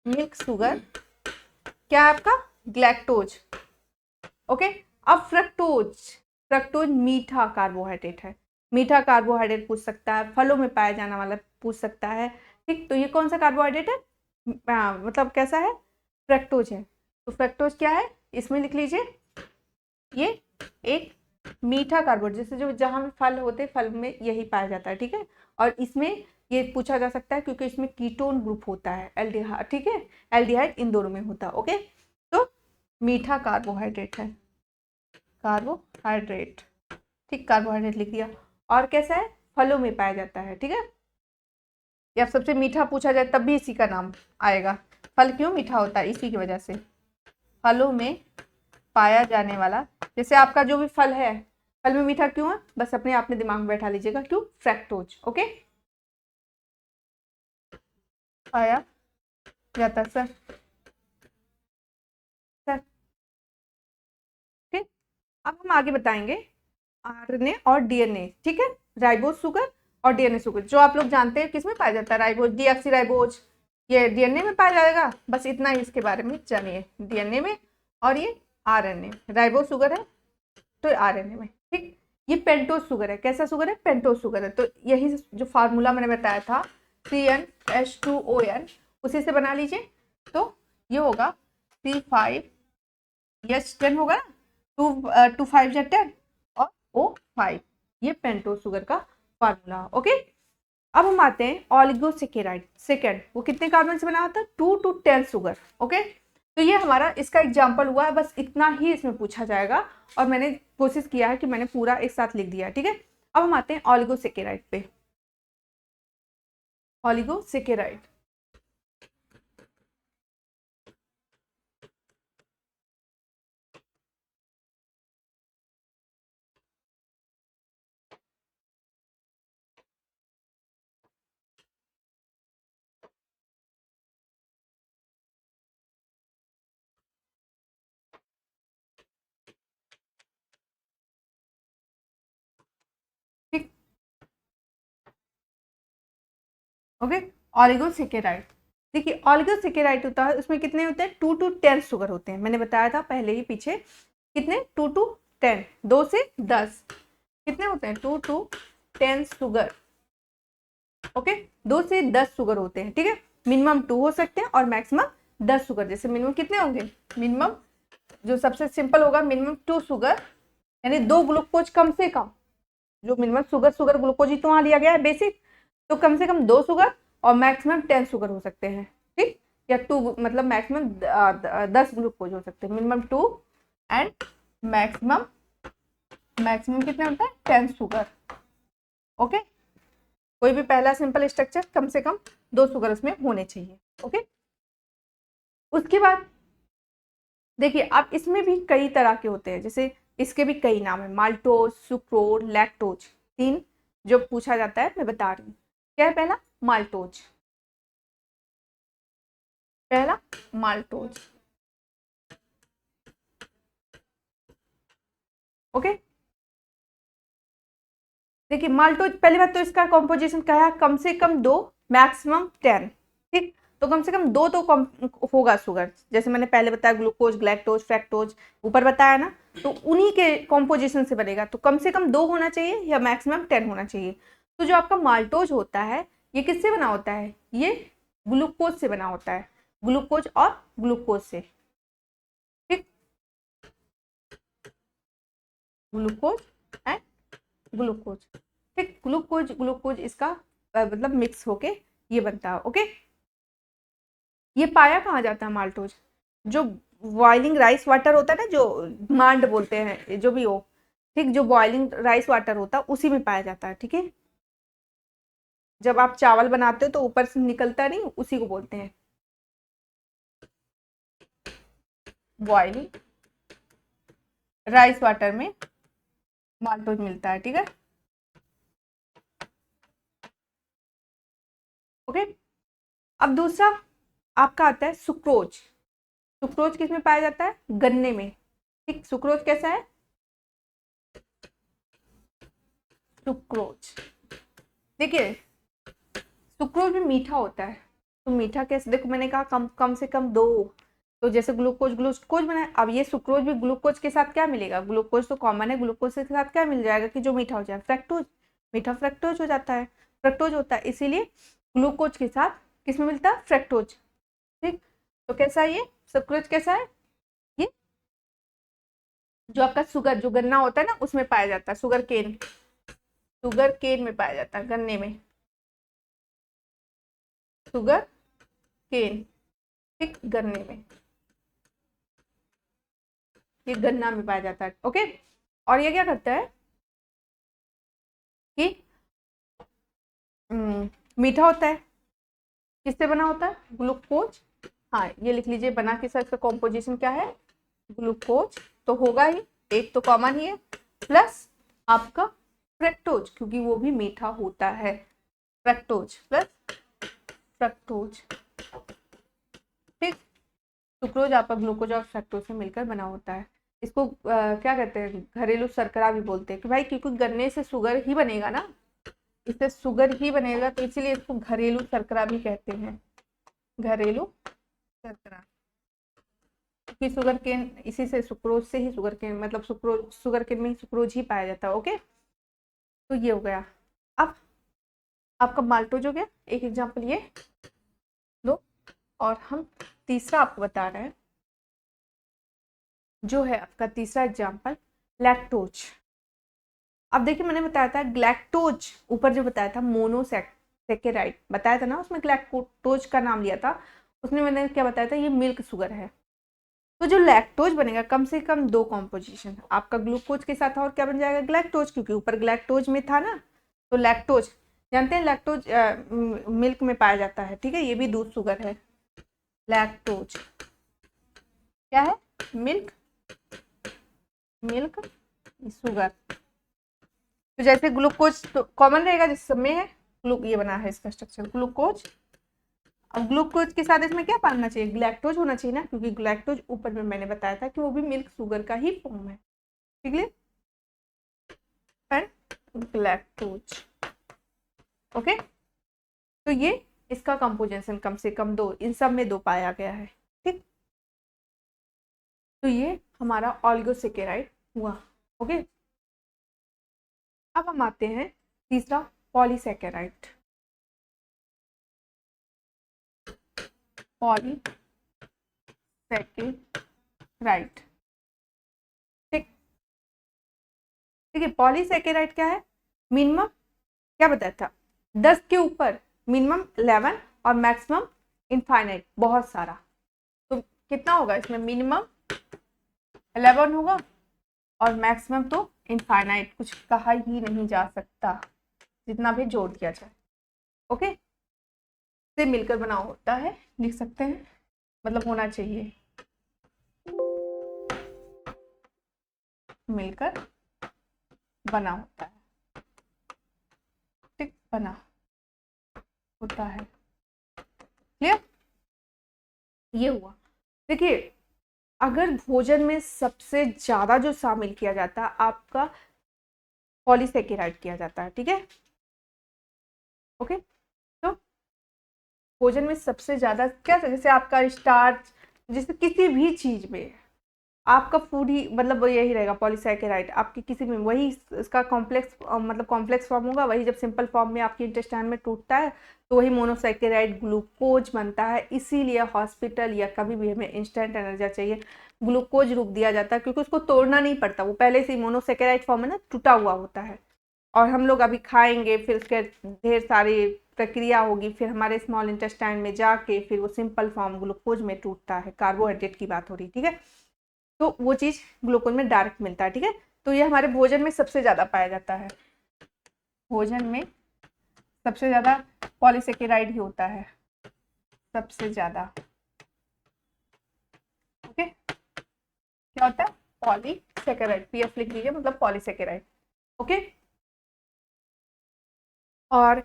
मिल्क शुगर क्या है आपका, ग्लैक्टोज, ओके। अब फ्रक्टोज, फ्रक्टोज मीठा कार्बोहाइड्रेट है, मीठा कार्बोहाइड्रेट पूछ सकता है, फलों में पाया जाने वाला पूछ सकता है, ठीक। तो ये कौन सा कार्बोहाइड्रेट है, मतलब कैसा है, फ्रक्टोज है। तो फ्रक्टोज क्या है, इसमें लिख लीजिए, ये एक मीठा कार्बोहाइड्रेट, जैसे जो जहाँ भी फल होते फल में यही पाया जाता है, ठीक है। और इसमें ये पूछा जा सकता है क्योंकि इसमें कीटोन ग्रुप होता है, एल्डिहाइड, ठीक है, एल्डिहाइड इन दोनों में होता है, ओके। तो मीठा कार्बोहाइड्रेट है, कार्बोहाइड्रेट, ठीक, कार्बोहाइड्रेट लिख दिया। और कैसा है, फलों में पाया जाता है, ठीक है। या सबसे मीठा पूछा जाए तब भी इसी का नाम आएगा, फल क्यों मीठा होता है, इसी की वजह से, फलों में पाया जाने वाला, जैसे आपका जो भी फल है, फल में मीठा क्यों है, बस अपने आप में दिमाग में बैठा लीजिएगा, क्यों, फ्रैक्टोज, ओके, पाया जाता है सर, सर, ठीक। अब हम आगे बताएंगे RNA और DNA, ठीक है, राइबोज शुगर और DNA शुगर, जो आप लोग जानते हैं किसमें पाया जाता है, राइबोज, डीऑक्सी राइबोज, ये DNA में पाया जाएगा, बस इतना ही इसके बारे में जानिए, DNA में, और ये RNA, राइबोज शुगर है तो RNA में, ठीक। ये पेंटोज शुगर है, कैसा शुगर है, पेंटोज शुगर है। तो यही जो फार्मूला मैंने बताया था CnH2ON, उसी से बना लीजिए। तो ये होगा C5H10 होगा ना, 2 5 10 और O5, ये पेंटोज शुगर का फार्मूला, ओके। अब हम आते हैं ऑलिगोसेकेराइड, सेकेंड, वो कितने कार्बन से बना होता है, 2 to 10 शुगर, ओके। तो ये हमारा इसका एग्जाम्पल हुआ है, बस इतना ही इसमें पूछा जाएगा, और मैंने कोशिश किया है कि मैंने पूरा एक साथ लिख दिया है, ठीक है। अब हम आते हैं ऑलिगोसेकेराइड पे, ऑलिगोसेकेराइड, ठीक। ओके। ऑलिगोसेकेराइड, देखिए ऑलिगोसेकेराइड होता है, उसमें कितने होते हैं, 2 to 10 शुगर होते हैं। मैंने बताया था पहले ही पीछे, कितने, 2 to 10, 2 से 10 कितने होते हैं, 2 to 10 शुगर। ओके, 2 से 10 शुगर होते हैं, ठीक है। मिनिमम 2 हो सकते हैं और मैक्सिमम 10 शुगर। जैसे मिनिमम कितने होंगे, मिनिमम जो सबसे सिंपल होगा, मिनिमम 2 शुगर, यानी 2 ग्लूकोज कम से कम। जो मिनिमम शुगर ग्लूकोज ही तो वहां लिया गया है बेसिक, तो कम से कम 2 शुगर और मैक्सिमम 10 शुगर हो सकते हैं, ठीक। या 2 मतलब मैक्सिमम 10 ग्लूकोज हो सकते हैं, मिनिमम 2 एंड मैक्सिमम मैक्सिमम कितने होता है, 10 शुगर। ओके, कोई भी पहला सिंपल स्ट्रक्चर कम से कम 2 शुगर उसमें होने चाहिए। ओके, उसके बाद देखिए अब इसमें भी कई तरह के होते हैं, जैसे इसके भी कई नाम है, माल्टोज, सुक्रोज, लैक्टोज। 3 जो पूछा जाता है मैं बता रही हूँ। क्या है पहला, माल्टोज। पहला माल्टोज, ओके। देखिए माल्टोज, पहली बात तो इसका कॉम्पोजिशन क्या है, कम से कम 2 मैक्सिमम 10, ठीक। तो कम से कम 2 तो कम होगा शुगर, जैसे मैंने पहले बताया ग्लूकोज, ग्लैक्टोज, फ्रैक्टोज ऊपर बताया ना, तो उन्हीं के कॉम्पोजिशन से बनेगा। तो कम से कम 2 होना चाहिए या मैक्सिमम 10 होना चाहिए। तो जो आपका माल्टोज होता है ये किससे बना होता है, ये ग्लूकोज से बना होता है, ग्लूकोज और ग्लूकोज से, ठीक। ग्लूकोज एंड ग्लूकोज, ठीक। ग्लूकोज ग्लूकोज इसका मतलब मिक्स होके ये बनता है, ओके। ये पाया कहाँ जाता है माल्टोज, जो बॉइलिंग राइस वाटर होता है ना, जो मांड बोलते हैं जो भी हो, ठीक। जो बॉइलिंग राइस वाटर होता है उसी में पाया जाता है, ठीक है। जब आप चावल बनाते हो तो ऊपर से निकलता नहीं, उसी को बोलते हैं बॉइलिंग राइस वाटर में माल्टोज मिलता है, ठीक है। ओके, अब दूसरा आपका आता है सुक्रोज। सुक्रोज किस में पाया जाता है, गन्ने में, ठीक। सुक्रोज कैसा है, सुक्रोज, देखिए सुक्रोज भी मीठा होता है। तो मीठा कैसे, देखो मैंने कहा कम कम से कम 2, तो जैसे ग्लूकोज ग्लूकोज बना, अब ये सुक्रोज भी ग्लूकोज के साथ क्या मिलेगा, ग्लूकोज तो कॉमन है, ग्लूकोज के साथ क्या मिल जाएगा कि जो मीठा हो जाए, फ्रैक्टोज, मीठा फ्रैक्टोज हो जाता है, फ्रक्टोज होता है, इसीलिए ग्लूकोज के साथ किस में मिलता है, फ्रैक्टोज, ठीक। तो कैसा है ये सुक्रोज, कैसा है ये, जो आपका शुगर जो गन्ना होता है ना उसमें पाया जाता है, शुगर केन में पाया जाता है, गन्ने में, शुगर केन, ठीक, गन्ने में, ये गन्ना में पाया जाता है, ओके। और ये क्या करता है कि मीठा होता है, किससे बना होता है, ग्लूकोज, हाँ ये लिख लीजिए बना के, इसका कॉम्पोजिशन क्या है, ग्लूकोज तो होगा ही, एक तो कॉमन ही है, प्लस आपका फ्रक्टोज, क्योंकि वो भी मीठा होता है, फ्रक्टोज प्लस फ्रक्टोज, ठीक। सुक्रोज आपका ग्लूकोज और फ्रक्टोज से मिलकर बना होता है। इसको क्या कहते हैं, घरेलू शर्करा भी बोलते हैं, कि भाई क्योंकि गन्ने से शुगर ही बनेगा ना, इससे शुगर ही बनेगा, तो इसीलिए इसको घरेलू शर्करा भी कहते हैं, घरेलू शर्करा, क्योंकि शुगर केन इसी से, सुक्रोज से ही शुगर केन, मतलब सुक्रोज, शुगर केन में सुक्रोज ही पाया जाता है, ओके। तो ये हो गया। अब आपका माल्टोज हो गया, एक एग्जाम्पल ये लो, और हम तीसरा आपको बता रहे हैं, जो है आपका तीसरा एग्जाम्पल लैक्टोज। अब देखिए मैंने बताया था ग्लैक्टोज, ऊपर जो बताया था मोनोसेकेराइड बताया था ना, उसमें ग्लैक्टोज का नाम लिया था, उसमें मैंने क्या बताया था, ये मिल्क शुगर है। तो जो लैक्टोज बनेगा कम से कम 2 कॉम्पोजिशन, आपका ग्लूकोज के साथ और क्या बन जाएगा, ग्लैक्टोज, क्योंकि ऊपर ग्लैक्टोज में था ना, तो लैक्टोज जानते हैं, लैक्टोज मिल्क में पाया जाता है, ठीक है, ये भी दूध शुगर है। लैक्टोज क्या है, मिल्क, मिल्क शुगर। तो जैसे ग्लूकोज तो कॉमन रहेगा जिस सब में है, ये बना है इसका स्ट्रक्चर ग्लूकोज, अब ग्लूकोज के साथ इसमें क्या पाना चाहिए, ग्लैक्टोज होना चाहिए ना, क्योंकि ग्लैक्टोज ऊपर में मैंने बताया था कि वो भी मिल्क शुगर का ही फॉर्म है, ठीक है, एंड ग्लैक्टोज, ओके। तो ये इसका कंपोजिशन कम से कम 2, इन सब में 2 पाया गया है। ठीक, तो ये हमारा ऑलिगोसेकेराइड हुआ। ओके, अब हम आते हैं तीसरा, पॉलीसेकेराइड। पॉलीसेकेराइड, ठीक, देखिए पॉलीसेकेराइड क्या है, मिनिमम क्या बताया था, 10 के ऊपर, मिनिमम 11 और मैक्सिमम इनफाइनाइट, बहुत सारा। तो कितना होगा इसमें, मिनिमम 11 होगा और मैक्सिमम तो इनफाइनाइट, कुछ कहा ही नहीं जा सकता जितना भी जोड़ दिया जाए। ओके, से मिलकर बना होता है, लिख सकते हैं, मतलब होना चाहिए, मिलकर बना होता है, ठीक, बना होता है। क्लियर, ये हुआ। देखिए, अगर भोजन में सबसे ज्यादा जो शामिल किया जाता है आपका पॉलीसेकेराइड किया जाता है, ठीक है। ओके, तो भोजन में सबसे ज्यादा क्या, जैसे आपका स्टार्च, जैसे किसी भी चीज में आपका फूड ही मतलब यही रहेगा, पॉलीसैकेराइड आपकी किसी में वही, इसका कॉम्प्लेक्स मतलब कॉम्प्लेक्स फॉर्म होगा, वही जब सिंपल फॉर्म में आपके इंटेस्टाइन में टूटता है तो वही मोनोसैकेराइड ग्लूकोज बनता है। इसीलिए हॉस्पिटल या कभी भी हमें इंस्टेंट एनर्जी चाहिए, ग्लूकोज रुक दिया जाता है, क्योंकि उसको तोड़ना नहीं पड़ता, वो पहले से ही मोनोसैकेराइड फॉर्म में ना टूटा हुआ होता है। और हम लोग अभी खाएंगे, फिर उसके ढेर सारी प्रक्रिया होगी, फिर हमारे स्मॉल इंटेस्टाइन में जाके फिर वो सिंपल फॉर्म ग्लूकोज में टूटता है। कार्बोहाइड्रेट की बात हो रही, ठीक है, तो वो चीज ग्लूकोज में डायरेक्ट मिलता है, ठीक है। तो ये हमारे भोजन में सबसे ज्यादा पाया जाता है, भोजन में सबसे ज्यादा पॉलीसेकेराइड ही होता है, सबसे ज्यादा। ओके, क्या होता है, पॉलीसेकेराइड, पीएफ लिख लीजिए, मतलब पॉलीसेकेराइड। ओके, और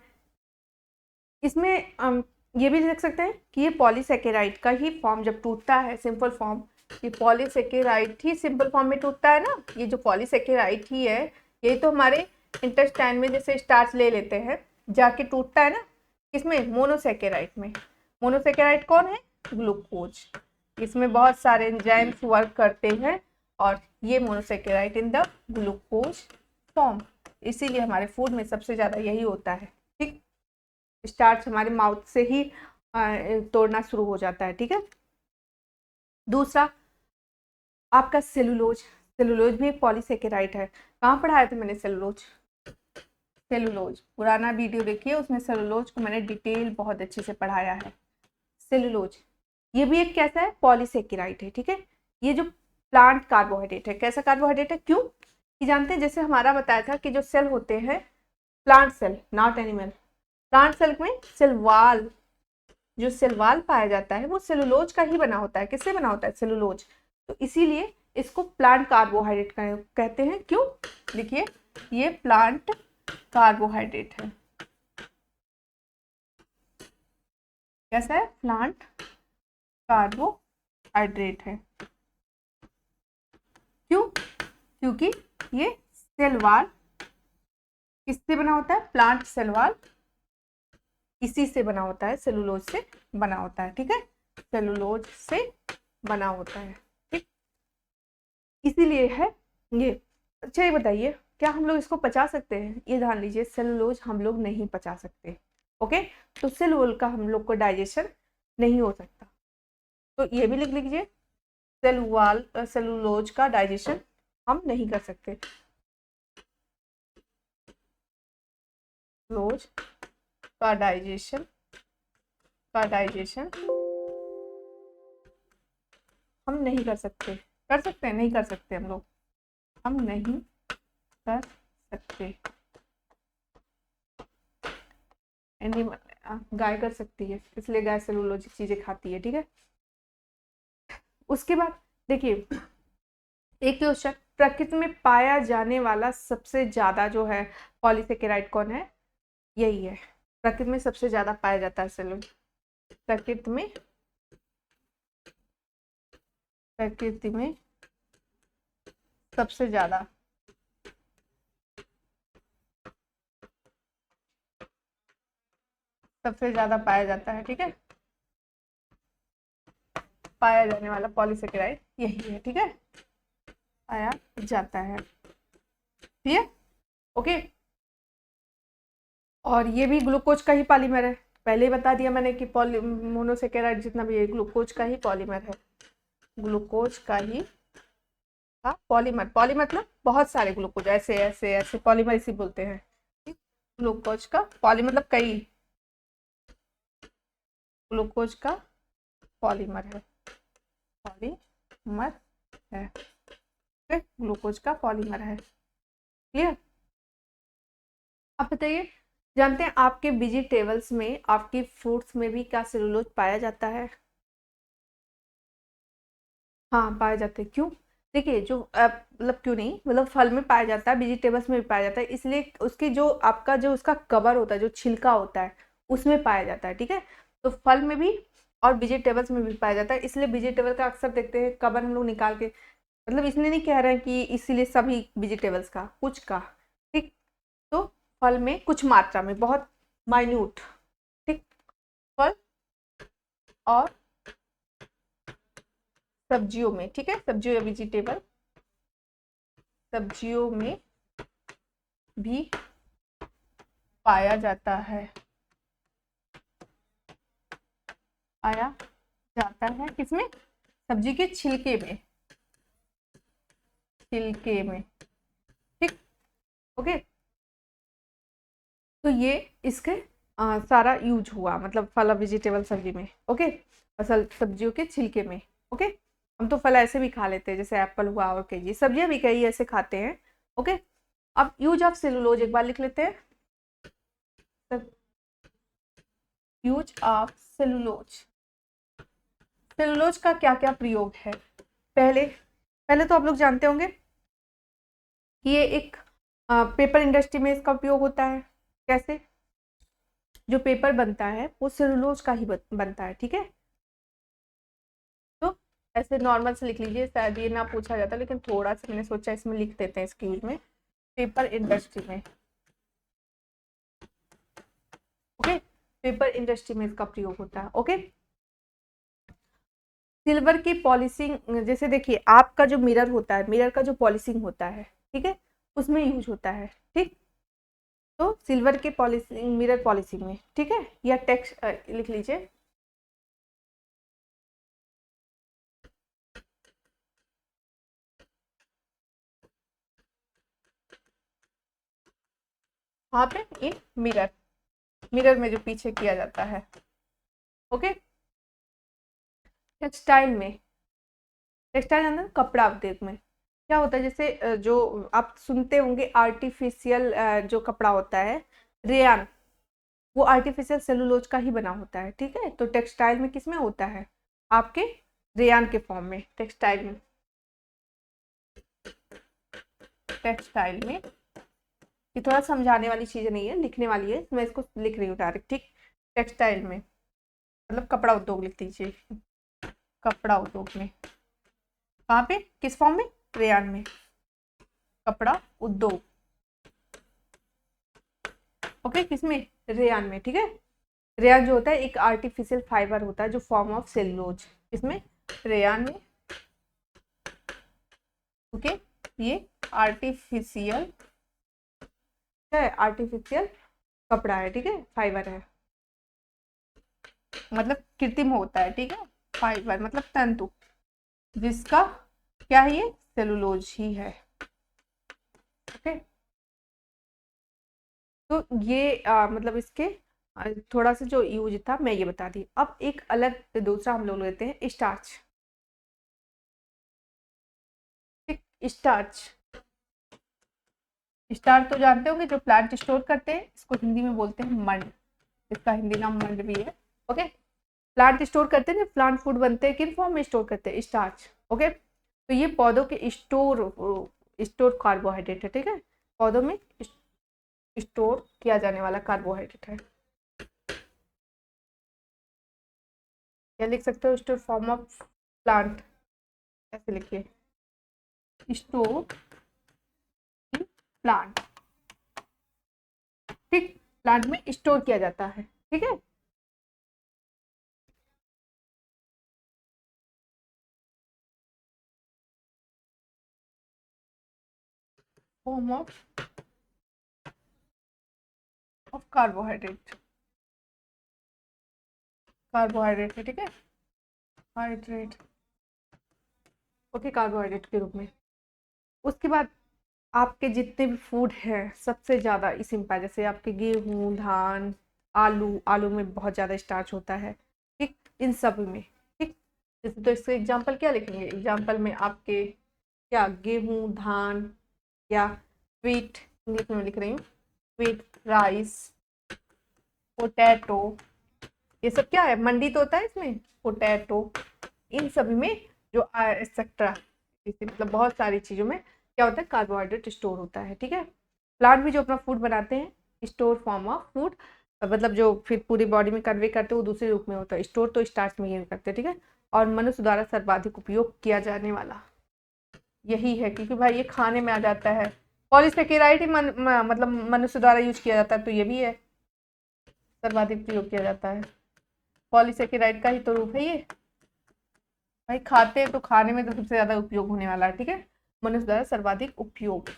इसमें ये भी देख सकते हैं कि ये पॉलीसेकेराइड का ही फॉर्म जब टूटता है, सिंपल फॉर्म, ये पॉलीसेकेराइड ही सिंपल फॉर्म में टूटता है ना, ये जो पॉलीसेकेराइड ही है, ये तो हमारे इंटेस्टाइन में जैसे स्टार्च ले लेते हैं जाके टूटता है ना, किसमें, मोनोसेकेराइड में। मोनोसेकेराइड कौन है, ग्लूकोज, इसमें बहुत सारे एंजाइम्स वर्क करते हैं और ये monosaccharide in the glucose form, इसीलिए हमारे फूड में सबसे ज्यादा यही होता है। ठीक, स्टार्च हमारे माउथ से ही तोड़ना शुरू हो जाता है, ठीक है। दूसरा आपका सेलुलोज, सेलुलोज भी एक पॉलीसेकेराइड है। कहाँ पढ़ाया था मैंने सेलुलोज, सेलुलोज पुराना वीडियो देखिए, उसमें सेलुलोज को मैंने डिटेल बहुत अच्छे से पढ़ाया है। सेलुलोज ये भी एक कैसा है, पॉलीसेकेराइड है, ठीक है। ये जो प्लांट कार्बोहाइड्रेट है, कैसा कार्बोहाइड्रेट है, क्यों कि जानते हैं, जैसे हमारा बताया था कि जो सेल होते हैं, plant cell not animal, plant cell में सेल वाल, जो सेल वाल पाया जाता है वो सेलुलोज का ही बना होता है। किससे बना होता है, सेलुलोज। तो इसीलिए इसको प्लांट कार्बोहाइड्रेट कहते हैं। क्यों, देखिए ये प्लांट कार्बोहाइड्रेट है, कैसा है, प्लांट कार्बोहाइड्रेट है। क्यों, क्योंकि ये सेल वाल किससे बना होता है, प्लांट सेल वाल इसी से बना होता है, सेलुलोज से बना होता है, ठीक है, सेलुलोज से बना होता है, ठीक, इसीलिए है ये। अच्छा ये बताइए, क्या हम लोग इसको पचा सकते हैं, ये ध्यान लीजिए, सेलुलोज हम लोग नहीं पचा सकते। ओके, तो सेलुलोज का हम लोग को डाइजेशन नहीं हो सकता, तो ये भी लिख लीजिए, सेलुलोज का डाइजेशन हम नहीं कर सकते, सेलुलोज का डाइजेशन हम नहीं कर सकते। कर सकते हैं, नहीं कर सकते, हम नहीं कर सकते। गाय कर सकती है, इसलिए गाय सेलुलोजिक चीजें खाती है, ठीक है। उसके बाद देखिए, एक क्वेश्चन, प्रकृति में पाया जाने वाला सबसे ज्यादा जो है पॉलीसेकेराइड कौन है, यही है, प्रकृति में सबसे ज्यादा पाया जाता है सेलुलोज, प्रकृति में सबसे ज्यादा सबसे ज्यादा पाया जाता है, ठीक है, पाया जाने वाला पॉलीसेकेराइड यही है, ठीक है, पाया जाता है, ठीक है, ओके। और ये भी ग्लूकोज का ही पॉलीमर है, पहले ही बता दिया मैंने कि पॉली मोनोसेकेराइड जितना भी है ग्लूकोज का ही पॉलीमर है, ग्लूकोज का ही का पॉलीमर, पॉली मतलब बहुत सारे ग्लूकोज, ऐसे ऐसे ऐसे पॉलीमर इसी बोलते हैं, ग्लूकोज का पॉली मतलब कई, ग्लूकोज का पॉलीमर है, पॉलीमर है, ग्लूकोज का पॉलीमर है, क्लियर। अब बताइए, जानते हैं आपके वेजिटेबल्स में, आपके फ्रूट्स में भी क्या सेलुलोज पाया जाता है? हाँ पाया जाता है, क्यों? देखिए जो मतलब क्यों नहीं, मतलब फल में पाया जाता है, वेजिटेबल्स में भी पाया जाता है, इसलिए उसकी जो आपका जो उसका कवर होता है, जो छिलका होता है, उसमें पाया जाता है, ठीक है। तो फल में भी और वेजिटेबल्स में भी पाया जाता है, इसलिए वेजिटेबल का अक्सर देखते हैं कवर हम लोग निकाल के, मतलब इसलिए नहीं कह रहे हैं कि इसीलिए सभी वेजिटेबल्स का, कुछ का, ठीक। तो फल में कुछ मात्रा में, बहुत माइन्यूट, ठीक, फल और सब्जियों में, ठीक है, सब्जियों या वेजिटेबल, सब्जियों में भी पाया जाता है, पाया जाता है किसमें? सब्जी के छिलके में, छिलके में, ठीक, ओके। तो ये इसके सारा यूज हुआ, मतलब फल और वेजिटेबल सब्जी में, ओके, असल सब्जियों के छिलके में, ओके। हम तो फल ऐसे भी खा लेते हैं, जैसे एप्पल हुआ और केजी, सब्जियां भी कई ऐसे खाते हैं, ओके। अब यूज ऑफ सेलुलोज एक बार लिख लेते हैं, यूज ऑफ सेलुलोज, सेलुलोज का क्या क्या प्रयोग है? पहले पहले तो आप लोग जानते होंगे कि ये एक पेपर इंडस्ट्री में इसका उपयोग होता है, कैसे? जो पेपर बनता है वो सेलुलोज का ही बनता है, ठीक है। तो ऐसे नॉर्मल से लिख लीजिए, शायद ये ना पूछा जाता, लेकिन थोड़ा सा मैंने सोचा इसमें लिख देते हैं इसके यूज में, पेपर इंडस्ट्री में, ओके, पेपर इंडस्ट्री में इसका प्रयोग होता है, ओके। सिल्वर की पॉलिशिंग, जैसे देखिए आपका जो मिरर होता है, मिरर का जो पॉलिशिंग होता है, ठीक है, उसमें यूज होता है, ठीक। तो सिल्वर के पॉलिशिंग, मिरर पॉलिशिंग में, ठीक है, या टेक्स्ट लिख लीजिए, वहां पे ये मिरर, मिरर में जो पीछे किया जाता है, ओके। टेक्सटाइल में, टेक्सटाइल अंदर कपड़ा उद्योग में क्या होता है, जैसे जो आप सुनते होंगे आर्टिफिशियल जो कपड़ा होता है, रेयान, वो आर्टिफिशियल सेलुलोज का ही बना होता है, ठीक है। तो टेक्सटाइल में किसमें होता है? आपके रेयान के फॉर्म में, टेक्सटाइल में, टेक्सटाइल में। ये थोड़ा समझाने वाली चीज़ नहीं है, लिखने वाली है, मैं इसको लिख रही हूँ डायरेक्ट, ठीक। टेक्सटाइल में मतलब कपड़ा उद्योग लिख दीजिए, कपड़ा उद्योग में, कहाँ पे, किस फॉर्म में? रेयान में, कपड़ा उद्योग, ओके, किसमें? रेयान में, ठीक है। रेयान जो होता है एक आर्टिफिशियल फाइबर होता है जो फॉर्म ऑफ सेलुलोज, इसमें रेयान में, ओके। ये आर्टिफिशियल है, आर्टिफिशियल कपड़ा है, ठीक है, फाइबर है, मतलब कृत्रिम होता है, ठीक है, फाइबर मतलब तंतु, जिसका क्या है, ये सेलुलोज ही है, ओके। तो ये मतलब इसके थोड़ा सा जो यूज था मैं ये बता दी। अब एक अलग दूसरा हम लोग लेते हैं स्टार्च, ठीक, स्टार्च, स्टार्च तो जानते होंगे जो प्लांट स्टोर करते हैं, इसको हिंदी में बोलते हैं मंड, इसका हिंदी नाम मंड भी है, ओके। प्लांट स्टोर करते हैं, प्लांट फूड बनते हैं, किन फॉर्म में स्टोर करते हैं? Starch, okay. तो ये पौधों के स्टोर कार्बोहाइड्रेट है, ठीक है, पौधों में स्टोर किया जाने वाला कार्बोहाइड्रेट है, या लिख सकते हो स्टोर फॉर्म ऑफ प्लांट, ऐसे लिखिए, स्टोर प्लांट, ठीक, प्लांट में स्टोर किया जाता है, ठीक है। फॉर्म ऑफ कार्बोहाइड्रेट, कार्बोहाइड्रेट है, ठीक है, हाइड्रेट, ओके, कार्बोहाइड्रेट के रूप में। उसके बाद आपके जितने भी फूड है सबसे ज़्यादा इसी में पाया, जैसे आपके गेहूँ, धान, आलू, आलू में बहुत ज़्यादा स्टार्च होता है, ठीक, इन सब में, ठीक। जैसे तो इसके एग्जाम्पल क्या लिखेंगे, एग्जाम्पल में आपके क्या गेहूँ, धान, या व्हीट, इंग्लिश में लिख रही हूँ, व्हीट, राइस, पोटैटो, ये सब क्या है, मंडी तो होता है इसमें, पोटैटो, इन सभी में जो एक्सेट्रा, मतलब बहुत सारी चीज़ों में क्या होता है, कार्बोहाइड्रेट स्टोर होता है, ठीक है। प्लांट भी जो अपना फूड बनाते हैं, स्टोर फॉर्म ऑफ फूड, मतलब जो फिर पूरी बॉडी में कन्वे करते हैं वो दूसरे रूप में होता है, स्टोर तो स्टार्च में ही करते हैं, ठीक है। और मनुष्य द्वारा सर्वाधिक उपयोग किया जाने वाला यही है, क्योंकि भाई ये खाने में आ जाता है। पॉलीसेकेराइड ही मतलब मनुष्य द्वारा यूज किया जाता है, तो ये भी है, सर्वाधिक प्रयोग किया जाता है, पॉलीसेकेराइड का ही तो रूप है ये। भाई खाते हैं तो खाने में तो सबसे ज्यादा उपयोग होने वाला है, ठीक है, मनुष्य द्वारा सर्वाधिक उपयोग,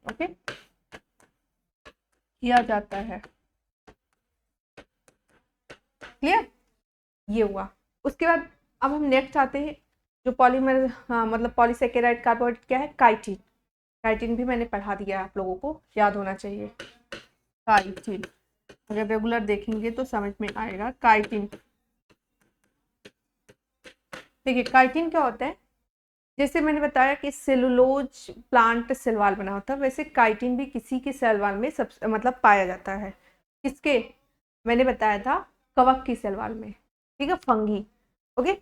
ओके, किया जाता है, क्लियर, ये हुआ। उसके बाद अब हम नेक्स्ट आते हैं, जो पॉलीमर, हाँ मतलब पॉलीसेकेराइड कार्बोहाइड्रेट क्या है, काइटिन, काइटिन भी मैंने पढ़ा दिया है, आप लोगों को याद होना चाहिए, काइटिन, अगर रेगुलर देखेंगे तो समझ में आएगा, काइटिन। देखिए काइटिन क्या होता है, जैसे मैंने बताया कि सेलुलोज प्लांट सेल वाल बना होता है, वैसे काइटिन भी किसी के सेल वाल में सब मतलब पाया जाता है, किसके, मैंने बताया था कवक की सेल वाल में, ठीक है, फंगी, ओके।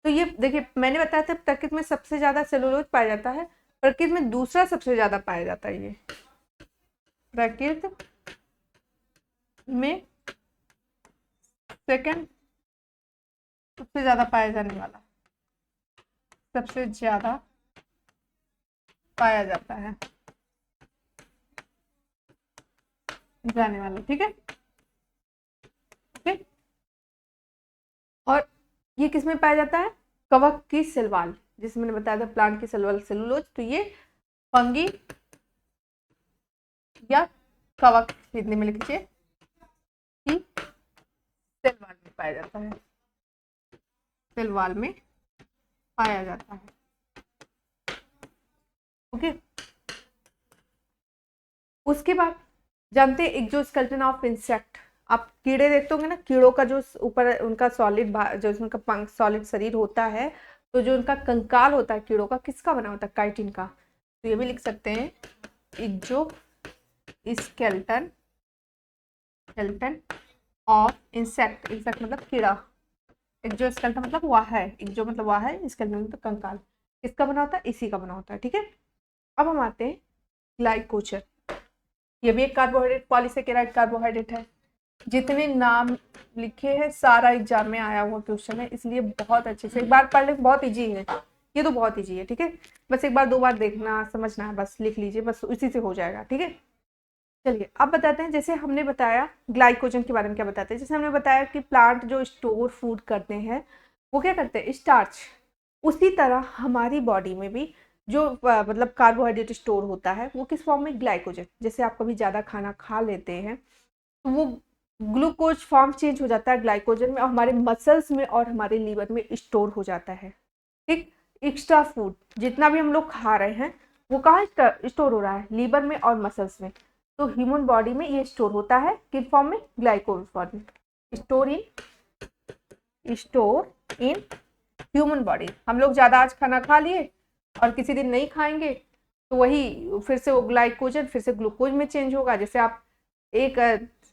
तो ये देखिए मैंने बताया था प्रकृति में सबसे ज्यादा सेलुलोज पाया जाता है, प्रकृति में दूसरा सबसे ज्यादा पाया जाता है, ये प्रकृति में सेकंड सबसे ज्यादा पाया जाने वाला, सबसे ज्यादा पाया जाता है जाने वाला, ठीक है, ओके। और ये किस में पाया जाता है, कवक की सेलवाल, जिसमें मैंने बताया था प्लांट की सेलवाल सेलुलोज, तो ये फंगी या कवक हिंदी में लिख लीजिए कि सेलवाल में पाया जाता है, सेलवाल में पाया जाता है, ओके। उसके बाद जानते हैं एक्सोस्केलेटन ऑफ इंसेक्ट, आप कीड़े देखते होंगे ना, कीड़ों का जो ऊपर उनका सॉलिड, जो उनका पंख सॉलिड शरीर होता है, तो जो उनका कंकाल होता है कीड़ों का, किसका बना होता है, काइटिन का, तो ये भी लिख सकते हैं exoskeleton, skeleton of insect, insect मतलब कीड़ा, एक्सोस्केलेटन मतलब वाह है, एक्सो मतलब वाह है, स्केलेटन मतलब कंकाल, किसका बना होता है, इसी का बना होता है, ठीक है। अब हम आते हैं ग्लाइकोजन, ये भी एक कार्बोहाइड्रेट, पॉलीसेकेराइड कार्बोहाइड्रेट है, जितने नाम लिखे हैं सारा एग्जाम में आया हुआ क्वेश्चन है, इसलिए बहुत अच्छे से एक बार पढ़ ले, बहुत इजी है, ये तो बहुत इजी है, ठीक है, बस एक बार दो बार देखना समझना है, बस लिख लीजिए, बस उसी से हो जाएगा, ठीक है। चलिए अब बताते हैं, जैसे हमने बताया ग्लाइकोजन के बारे में क्या बताते हैं, जैसे हमने बताया कि प्लांट जो स्टोर फूड करते हैं वो क्या करते हैं, स्टार्च, उसी तरह हमारी बॉडी में भी जो मतलब कार्बोहाइड्रेट स्टोर होता है वो किस फॉर्म में, ग्लाइकोजन, जैसे आप कभी ज़्यादा खाना खा लेते हैं तो वो ग्लूकोज फॉर्म चेंज हो जाता है ग्लाइकोजन में, और हमारे मसल्स में और हमारे लीवर में स्टोर हो जाता है, ठीक। एक्स्ट्रा फूड जितना भी हम लोग खा रहे हैं वो कहाँ स्टोर हो रहा है, लीवर में और मसल्स में, तो ह्यूमन बॉडी में ये स्टोर होता है किस फॉर्म में, ग्लाइकोज फॉर्म में, स्टोर इन ह्यूमन बॉडी। हम लोग ज़्यादा आज खाना खा लिए और किसी दिन नहीं खाएंगे तो वही फिर से वो ग्लाइकोजन फिर से ग्लूकोज में चेंज होगा, जैसे आप एक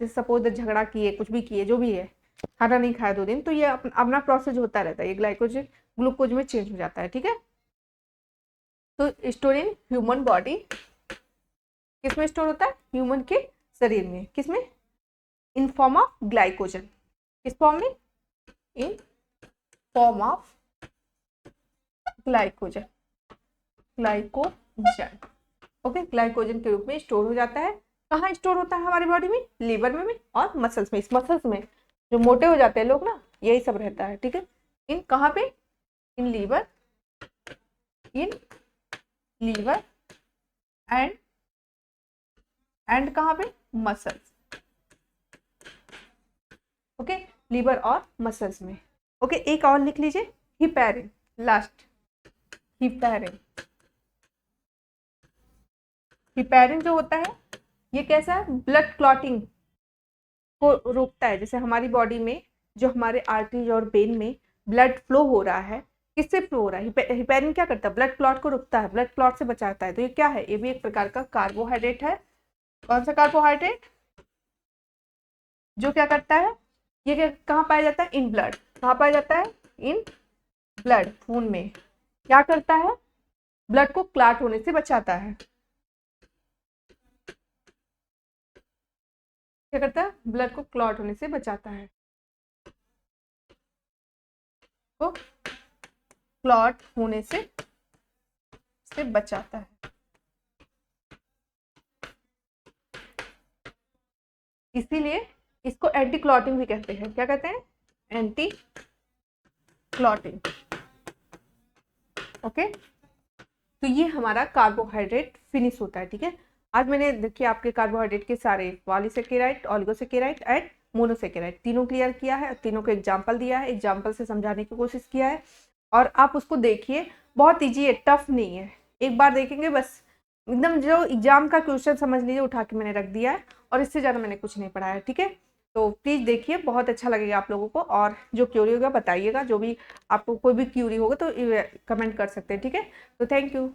सपोज झगड़ा किए, कुछ भी किए, जो भी है, खाना नहीं खाया 2 दिन, तो ये अपना प्रोसेस होता रहता है, ये ग्लाइकोजन ग्लूकोज में चेंज हो जाता है, ठीक है। तो स्टोर इन ह्यूमन बॉडी किस में स्टोर होता है, ह्यूमन के शरीर में, किस में, इन फॉर्म ऑफ ग्लाइकोजन, किस फॉर्म में, in form of glycogen, glycogen, okay, glycogen के रूप में स्टोर हो जाता है, कहाँ स्टोर होता है हमारी बॉडी में, लीवर में और मसल्स में, इस मसल्स में जो मोटे हो जाते हैं लोग ना, यही सब रहता है, ठीक है, इन कहाँ पे, in liver, in liver and कहाँ पे, मसल्स। ओके, लीवर और मसल्स में। ओके, एक और लिख लीजिए, हिपैरिन, लास्ट, हिपैरिन। हिपैरिन जो होता है ये कैसा है, ब्लड क्लॉटिंग को रोकता है। जैसे हमारी बॉडी में जो हमारे आर्टरीज और वेन में ब्लड फ्लो हो रहा है, किससे फ्लो हो रहा है, हिपैरिन क्या करता है, ब्लड क्लॉट को रोकता है, ब्लड क्लॉट से बचाता है। तो ये क्या है, ये भी एक प्रकार का कार्बोहाइड्रेट है। कौन सा कार्बोहाइड्रेट, जो क्या करता है, ये कहाँ पाया जाता है, इन ब्लड। कहाँ पाया जाता है, इन ब्लड, खून में। क्या करता है, ब्लड को क्लॉट होने से बचाता है। क्या करता है, ब्लड को क्लॉट होने से बचाता है, तो क्लॉट होने से बचाता है। इसीलिए इसको एंटी क्लॉटिंग भी कहते हैं। क्या कहते हैं, एंटी क्लॉटिंग। ओके, तो ये हमारा कार्बोहाइड्रेट फिनिश होता है। ठीक है, आज मैंने देखिए आपके कार्बोहाइड्रेट के सारे पॉलीसेकेराइड, ऑलिगोसेकेराइड एंड मोनोसेकेराइड तीनों क्लियर किया है, तीनों को एग्जाम्पल दिया है, एग्जाम्पल से समझाने की कोशिश किया है। और आप उसको देखिए, बहुत ईजी है, टफ नहीं है। एक बार देखेंगे बस, एकदम जो एग्जाम का क्वेश्चन समझ लीजिए, उठा के मैंने रख दिया है, और इससे ज़्यादा मैंने कुछ नहीं पढ़ाया है। ठीक है, तो प्लीज़ देखिए, बहुत अच्छा लगेगा आप लोगों को। और जो क्यूरी होगा बताइएगा, जो भी आपको कोई भी क्यूरी होगा तो कमेंट कर सकते हैं। ठीक है, तो थैंक यू।